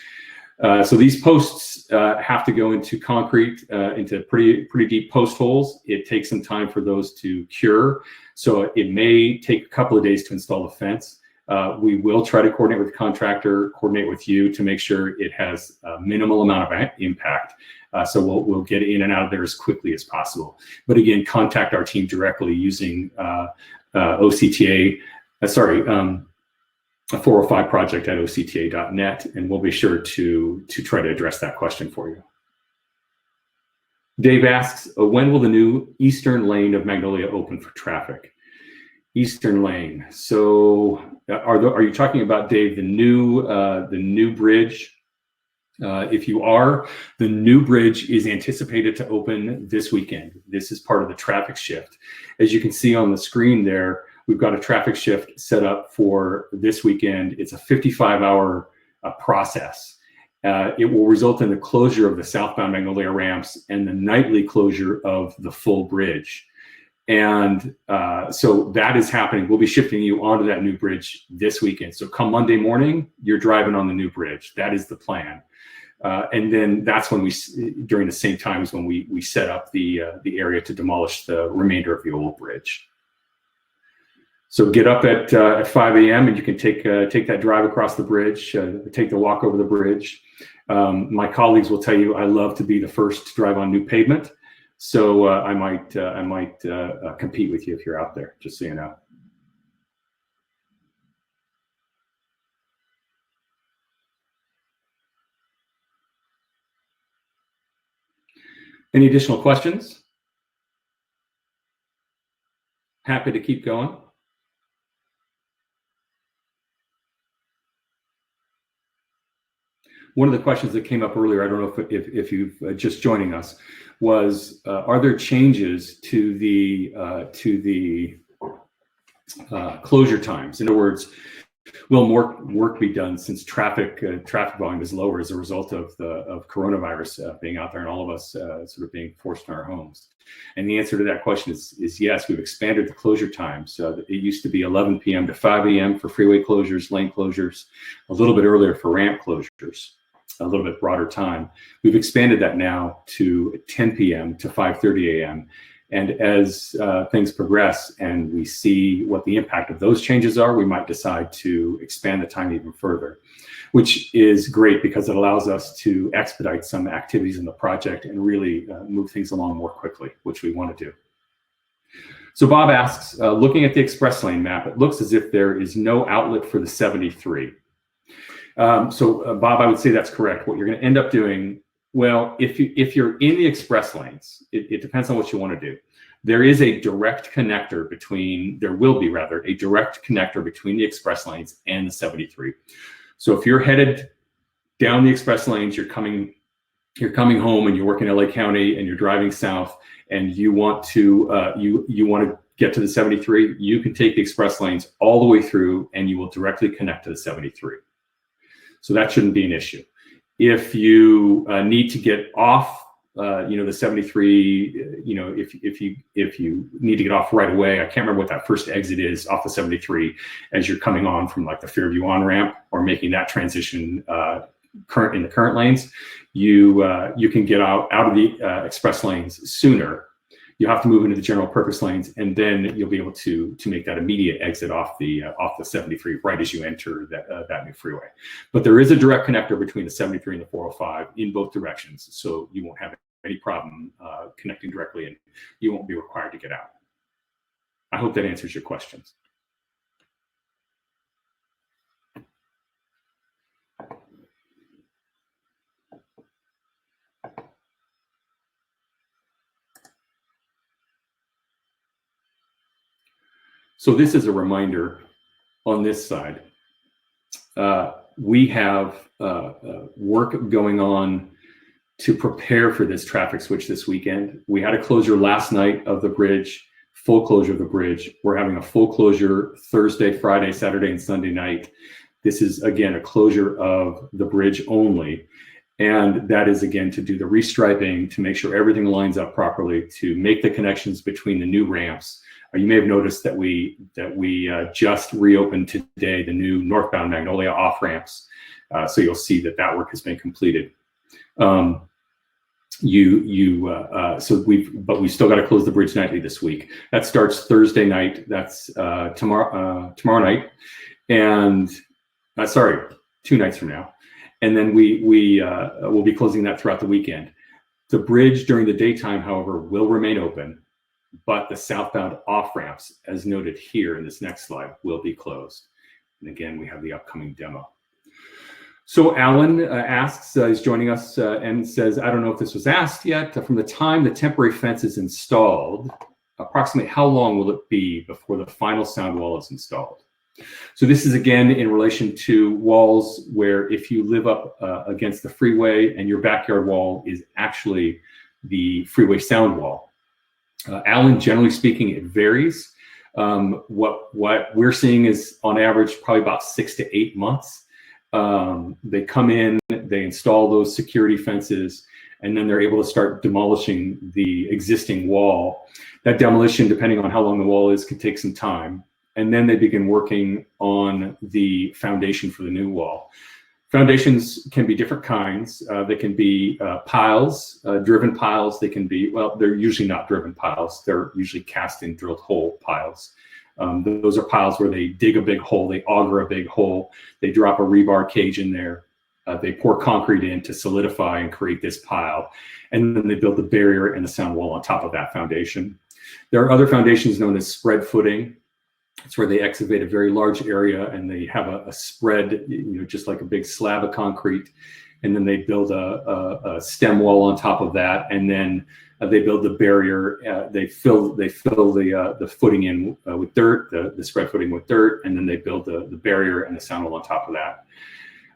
So these posts have to go into concrete, into pretty deep post holes. It takes some time for those to cure, so it may take a couple of days to install the fence. We will try to coordinate with the contractor, coordinate with you to make sure it has a minimal amount of impact. So we'll get in and out of there as quickly as possible. But again, contact our team directly using OCTA, a 405 project at octa.net, and we'll be sure to try to address that question for you. Dave asks, when will the new eastern lane of Magnolia open for traffic? Eastern lane. So are you talking about, Dave, the new bridge? If you are, the new bridge is anticipated to open this weekend. This is part of the traffic shift. As you can see on the screen there, we've got a traffic shift set up for this weekend. It's a 55-hour process. It will result in the closure of the southbound Magnolia ramps and the nightly closure of the full bridge. And so that is happening. We'll be shifting you onto that new bridge this weekend. So come Monday morning, you're driving on the new bridge. That is the plan. And then that's when during the same time as when we set up the area to demolish the remainder of the old bridge. So get up at 5 a.m. and you can take that drive across the bridge, take the walk over the bridge. My colleagues will tell you I love to be the first to drive on new pavement. So I might compete with you if you're out there, just so you know. Any additional questions? Happy to keep going. One of the questions that came up earlier, I don't know if you've just joining us, was are there changes to the closure times? In other words, will more work be done since traffic volume is lower as a result of coronavirus being out there and all of us sort of being forced in our homes? And the answer to that question is yes. We've expanded the closure times. It used to be 11 p.m. to 5 a.m. for freeway closures, lane closures, a little bit earlier for ramp closures, a little bit broader time. We've expanded that now to 10 p.m. to 5:30 a.m. And as things progress and we see what the impact of those changes are, we might decide to expand the time even further, which is great because it allows us to expedite some activities in the project and really move things along more quickly, which we want to do. So Bob asks, looking at the express lane map, it looks as if there is no outlet for the 73. Bob, I would say that's correct. What you're going to end up doing, well, if you're in the express lanes, it depends on what you want to do. There is a direct connector between, there will be rather, a direct connector between the express lanes and the 73. So if you're headed down the express lanes, you're coming home and you're working in LA County and you're driving south and you want to you want to get to the 73, you can take the express lanes all the way through and you will directly connect to the 73. So that shouldn't be an issue. If you need to get off, the 73, if you need to get off right away, I can't remember what that first exit is off the 73 as you're coming on from like the Fairview on ramp or making that transition in the current lanes, you can get out of the express lanes sooner. You have to move into the general purpose lanes, and then you'll be able to make that immediate exit off the 73 right as you enter that new freeway. But there is a direct connector between the 73 and the 405 in both directions, so you won't have any problem connecting directly, and you won't be required to get out. I hope that answers your questions. So this is a reminder on this side. We have work going on to prepare for this traffic switch this weekend. We had a closure last night of the bridge, full closure of the bridge. We're having a full closure Thursday, Friday, Saturday, and Sunday night. This is, again, a closure of the bridge only. And that is, again, to do the restriping, to make sure everything lines up properly, to make the connections between the new ramps. You may have noticed that we just reopened today the new northbound Magnolia off ramps, so you'll see that work has been completed. But we've still got to close the bridge nightly this week. That starts Thursday night. That's tomorrow night, and 2 nights from now, and then we will be closing that throughout the weekend. The bridge during the daytime, however, will remain open, but the southbound off-ramps, as noted here in this next slide, will be closed. And again, we have the upcoming demo. So Alan asks, is joining us and says, I don't know if this was asked yet, from the time the temporary fence is installed, approximately how long will it be before the final sound wall is installed? So this is again in relation to walls where if you live up against the freeway and your backyard wall is actually the freeway sound wall. Alan, generally speaking, it varies. What we're seeing is on average probably about 6 to 8 months. They come in, they install those security fences, and then they're able to start demolishing the existing wall. That demolition, depending on how long the wall is, can take some time. And then they begin working on the foundation for the new wall. Foundations can be different kinds. They can be piles, driven piles. They can be, well, they're usually not driven piles. They're usually cast in drilled hole piles. Those are piles where they dig a big hole, they auger a big hole, they drop a rebar cage in there, they pour concrete in to solidify and create this pile, and then they build the barrier and the sound wall on top of that foundation. There are other foundations known as spread footing. It's where they excavate a very large area and they have a spread, just like a big slab of concrete, and then they build a stem wall on top of that, and then they build the barrier. They fill the footing in with dirt, the spread footing with dirt, and then they build the barrier and the sound wall on top of that.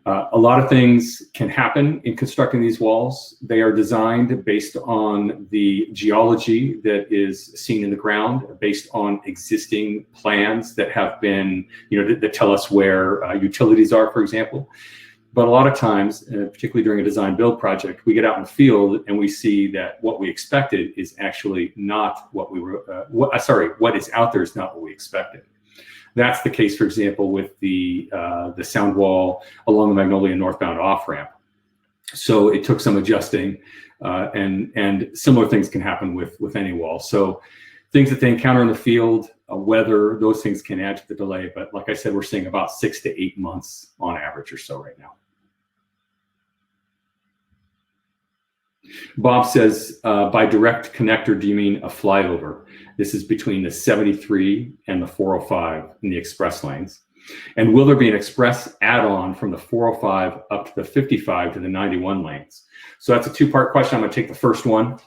A lot of things can happen in constructing these walls. They are designed based on the geology that is seen in the ground, based on existing plans that have been, that tell us where utilities are, for example. But a lot of times, particularly during a design build project, we get out in the field and we see that what we expected is actually not what we were, what is out there is not what we expected. That's the case, for example, with the sound wall along the Magnolia northbound off-ramp. So it took some adjusting, and similar things can happen with any wall. So things that they encounter in the field, weather, those things can add to the delay. But like I said, we're seeing about 6 to 8 months on average or so right now. Bob says, by direct connector, do you mean a flyover? This is between the 73 and the 405 in the express lanes. And will there be an express add-on from the 405 up to the 55 to the 91 lanes? So that's a two-part question. I'm going to take the first one.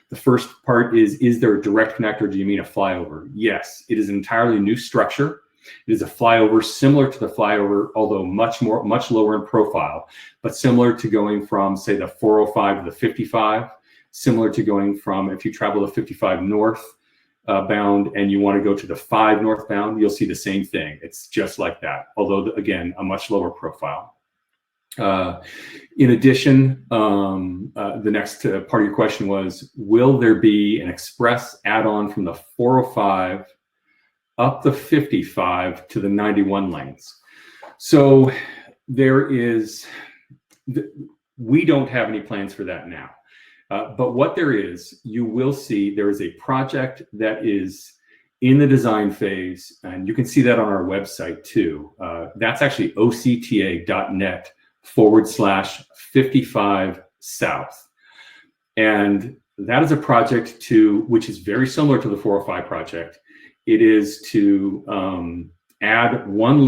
The first part is there a direct connector? Do you mean a flyover? Yes, it is an entirely new structure. It is a flyover similar to the flyover, although much lower in profile, but similar to going from, say, the 405 to the 55, similar to going from, if you travel the 55 north bound and you want to go to the 5 northbound, you'll see the same thing. It's just like that, although, again, a much lower profile. In addition, the next part of your question was, will there be an express add-on from the 405 up the 55 to the 91 lanes? So we don't have any plans for that now. But what there is, you will see there is a project that is in the design phase, and you can see that on our website too. That's actually octa.net/55 South. And that is a project which is very similar to the 405 project. It is to add one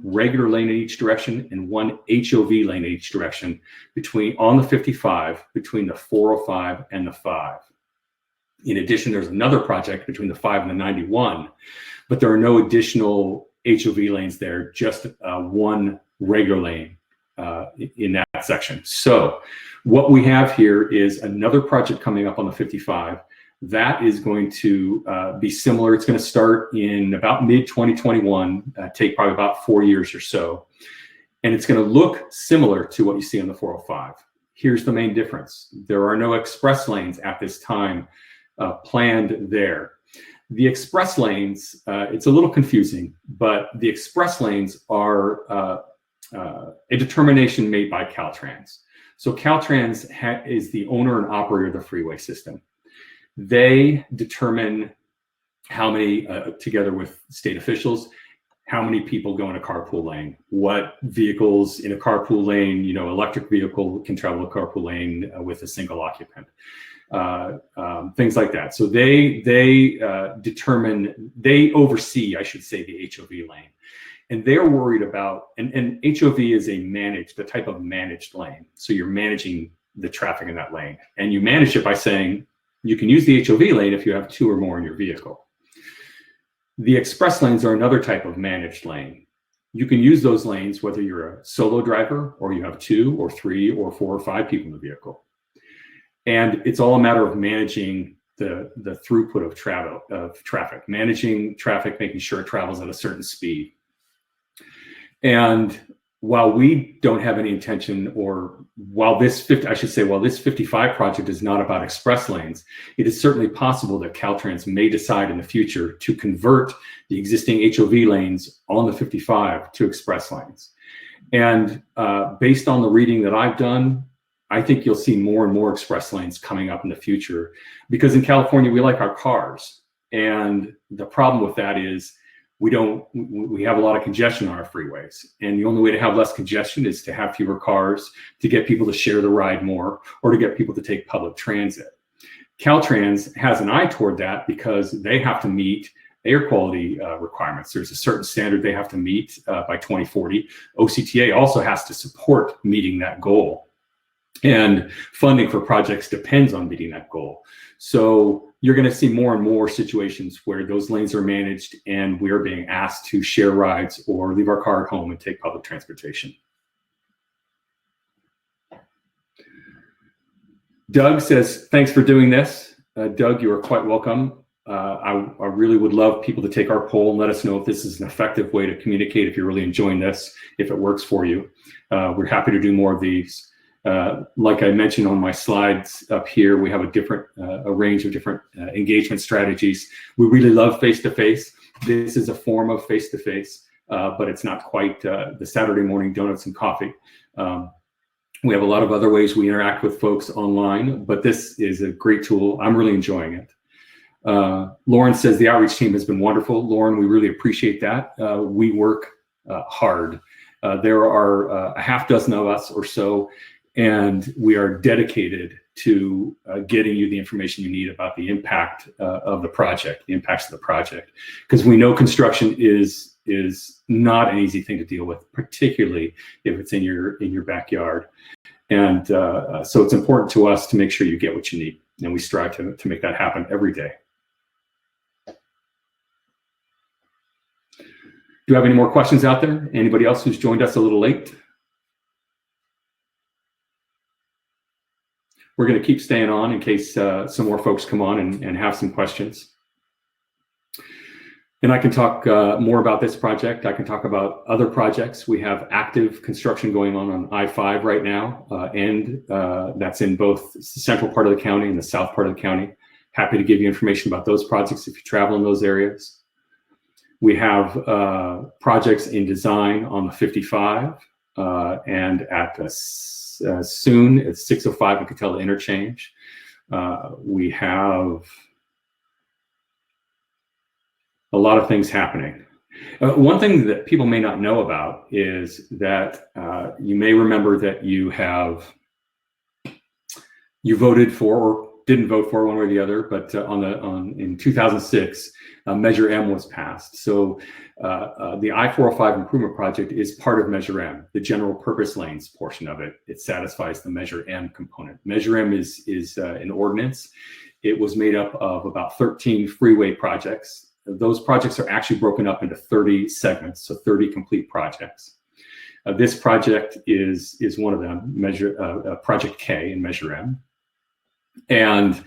regular lane in each direction and one HOV lane in each direction on the 55 between the 405 and the 5. In addition, there's another project between the 5 and the 91, but there are no additional HOV lanes there, just one regular lane in that section. So what we have here is another project coming up on the 55. That is going to be similar. It's going to start in about mid-2021, take probably about 4 years or so. And it's going to look similar to what you see on the 405. Here's the main difference. There are no express lanes at this time planned there. The express lanes, it's a little confusing, but the express lanes are a determination made by Caltrans. So Caltrans is the owner and operator of the freeway system. They determine how many, together with state officials, how many people go in a carpool lane, what vehicles in a carpool lane, electric vehicle can travel a carpool lane with a single occupant, things like that. So they oversee, I should say, the HOV lane. And they're worried about, and HOV is a type of managed lane. So you're managing the traffic in that lane. And you manage it by saying, you can use the HOV lane if you have 2 or more in your vehicle. The express lanes are another type of managed lane. You can use those lanes whether you're a solo driver or you have 2 or 3 or 4 or 5 people in the vehicle. And it's all a matter of managing the throughput of traffic, managing traffic, making sure it travels at a certain speed. And while we don't have any intention, or while this 55 project is not about express lanes, it is certainly possible that Caltrans may decide in the future to convert the existing HOV lanes on the 55 to express lanes. And based on the reading that I've done, I think you'll see more and more express lanes coming up in the future, because in California, we like our cars. And the problem with that is we have a lot of congestion on our freeways. And the only way to have less congestion is to have fewer cars, to get people to share the ride more, or to get people to take public transit. Caltrans has an eye toward that because they have to meet air quality requirements. There's a certain standard they have to meet by 2040. OCTA also has to support meeting that goal. And funding for projects depends on meeting that goal. So you're going to see more and more situations where those lanes are managed and we're being asked to share rides or leave our car at home and take public transportation. Doug says, thanks for doing this. Doug, you are quite welcome. I really would love people to take our poll and let us know if this is an effective way to communicate, if you're really enjoying this, if it works for you. We're happy to do more of these. Like I mentioned on my slides up here, we have a range of different engagement strategies. We really love face-to-face. This is a form of face-to-face, but it's not quite the Saturday morning donuts and coffee. We have a lot of other ways we interact with folks online, but this is a great tool. I'm really enjoying it. Lauren says the outreach team has been wonderful. Lauren, we really appreciate that. We work hard. There are a half dozen of us or so, and we are dedicated to getting you the information you need about the impact of the project, the impacts of the project, because we know construction is not an easy thing to deal with, particularly if it's in your backyard. And so it's important to us to make sure you get what you need, and we strive to make that happen every day. Do you have any more questions out there? Anybody else who's joined us a little late? We're going to keep staying on in case some more folks come on and have some questions. And I can talk more about this project. I can talk about other projects. We have active construction going on I-5 right now, and that's in both the central part of the county and the south part of the county. Happy to give you information about those projects if you travel in those areas. We have projects in design on the 55 and at soon at 605 and Catella Interchange. We have a lot of things happening. One thing that people may not know about is that you may remember that you voted for or didn't vote for one way or the other, but in 2006, Measure M was passed. So the I-405 improvement project is part of Measure M, the general purpose lanes portion of it. It satisfies the Measure M component. Measure M is an ordinance. It was made up of about 13 freeway projects. Those projects are actually broken up into 30 segments, so 30 complete projects. This project is one of them, Project K in Measure M. And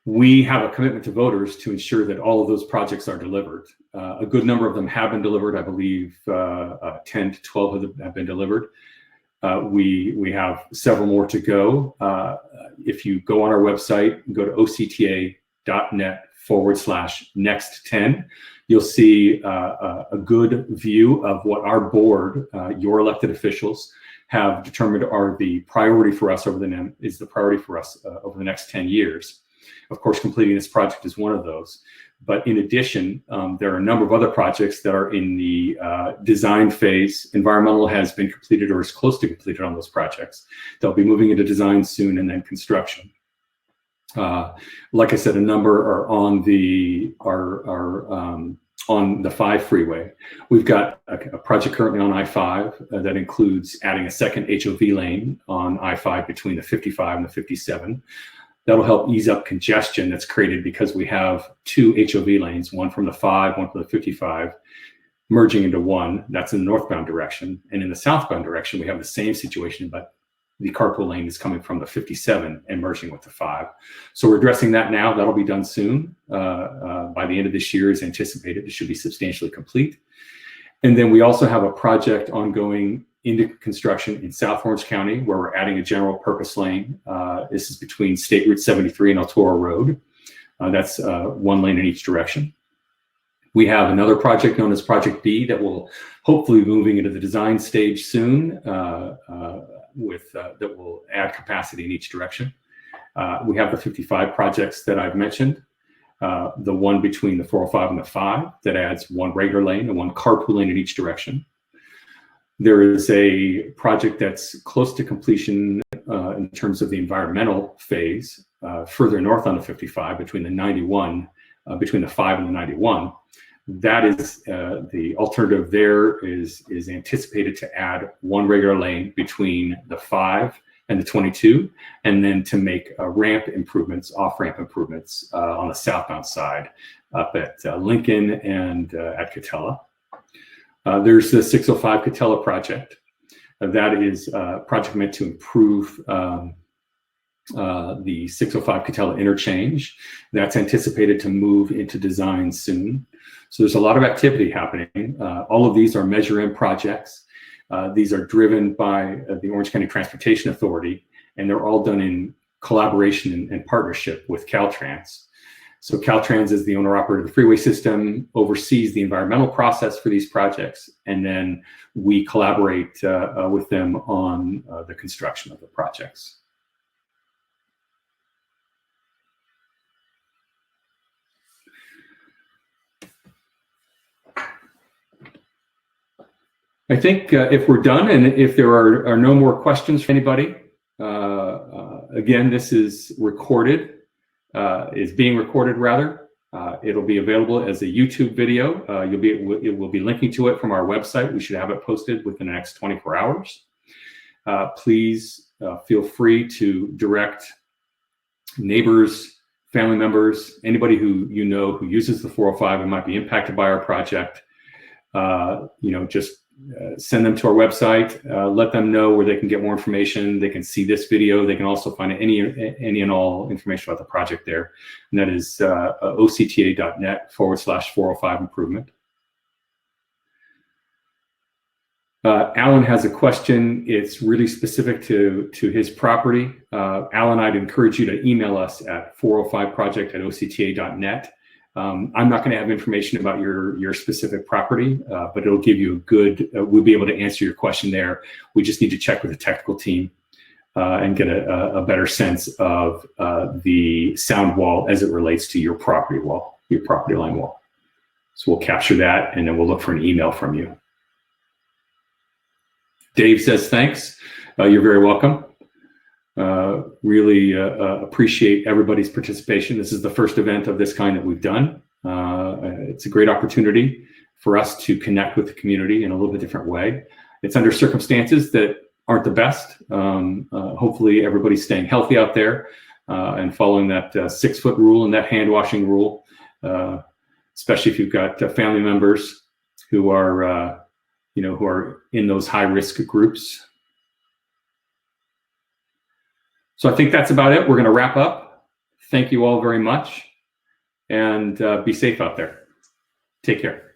we have a commitment to voters to ensure that all of those projects are delivered. A good number of them have been delivered. I believe 10 to 12 of them have been delivered. We have several more to go. If you go on our website, go to octa.net/next10, you'll see a good view of what our board, your elected officials, have determined are the priority for us over the next 10 years. Of course, completing this project is one of those. But in addition, there are a number of other projects that are in the design phase. Environmental has been completed or is close to completed on those projects. They'll be moving into design soon and then construction. Like I said, a number are on the 5 freeway. We've got a project currently on I-5 that includes adding a second HOV lane on I-5 between the 55 and the 57. That'll help ease up congestion that's created because we have 2 HOV lanes, one from the 5, one from the 55, merging into one. That's in the northbound direction. And in the southbound direction, we have the same situation, but the carpool lane is coming from the 57 and merging with the 5. So we're addressing that now. That'll be done soon. By the end of this year is anticipated. It should be substantially complete. And then we also have a project ongoing into construction in South Orange County where we're adding a general purpose lane. This is between State Route 73 and El Toro Road. That's 1 lane in each direction. We have another project known as Project B that will hopefully be moving into the design stage soon. That will add capacity in each direction. We have the 55 projects that I've mentioned. the one between the 405 and the 5 that adds one regular lane and one carpool lane in each direction. There is a project that's close to completion in terms of the environmental phase, further north on the 55 between the 91, between the 5 and the 91. That is the alternative there is anticipated to add one regular lane between the 5 and the 22, and then to make ramp improvements, off-ramp improvements on the southbound side up at Lincoln and at Catella. There's the 605 Catella project. That is a project meant to improve the 605 Catella interchange. That's anticipated to move into design soon. So there's a lot of activity happening. All of these are Measure M projects. These are driven by the Orange County Transportation Authority, and they're all done in collaboration and partnership with Caltrans. So Caltrans is the owner-operator of the freeway system, oversees the environmental process for these projects, and then we collaborate with them on the construction of the projects. I think if we're done and if there are no more questions from anybody, again, this is recorded, is being recorded rather. It'll be available as a YouTube video. It will be linking to it from our website. We should have it posted within the next 24 hours. Please feel free to direct neighbors, family members, anybody who you know who uses the 405 and might be impacted by our project. Just send them to our website, let them know where they can get more information. They can see this video. They can also find any and all information about the project there. And that is octa.net/405 improvement. Alan has a question. It's really specific to his property. Alan, I'd encourage you to email us at 405project@octa.net. I'm not going to have information about your specific property, but it'll give you a good, we'll be able to answer your question there. We just need to check with the technical team and get a better sense of the sound wall as it relates to your property wall, your property line wall. So we'll capture that and then we'll look for an email from you. Dave says, thanks. You're very welcome. Really appreciate everybody's participation. This is the first event of this kind that we've done. It's a great opportunity for us to connect with the community in a little bit different way. It's under circumstances that aren't the best. Hopefully everybody's staying healthy out there and following that 6-foot rule and that hand washing rule, especially if you've got family members who are, who are in those high risk groups. So I think that's about it. We're going to wrap up. Thank you all very much, and be safe out there. Take care.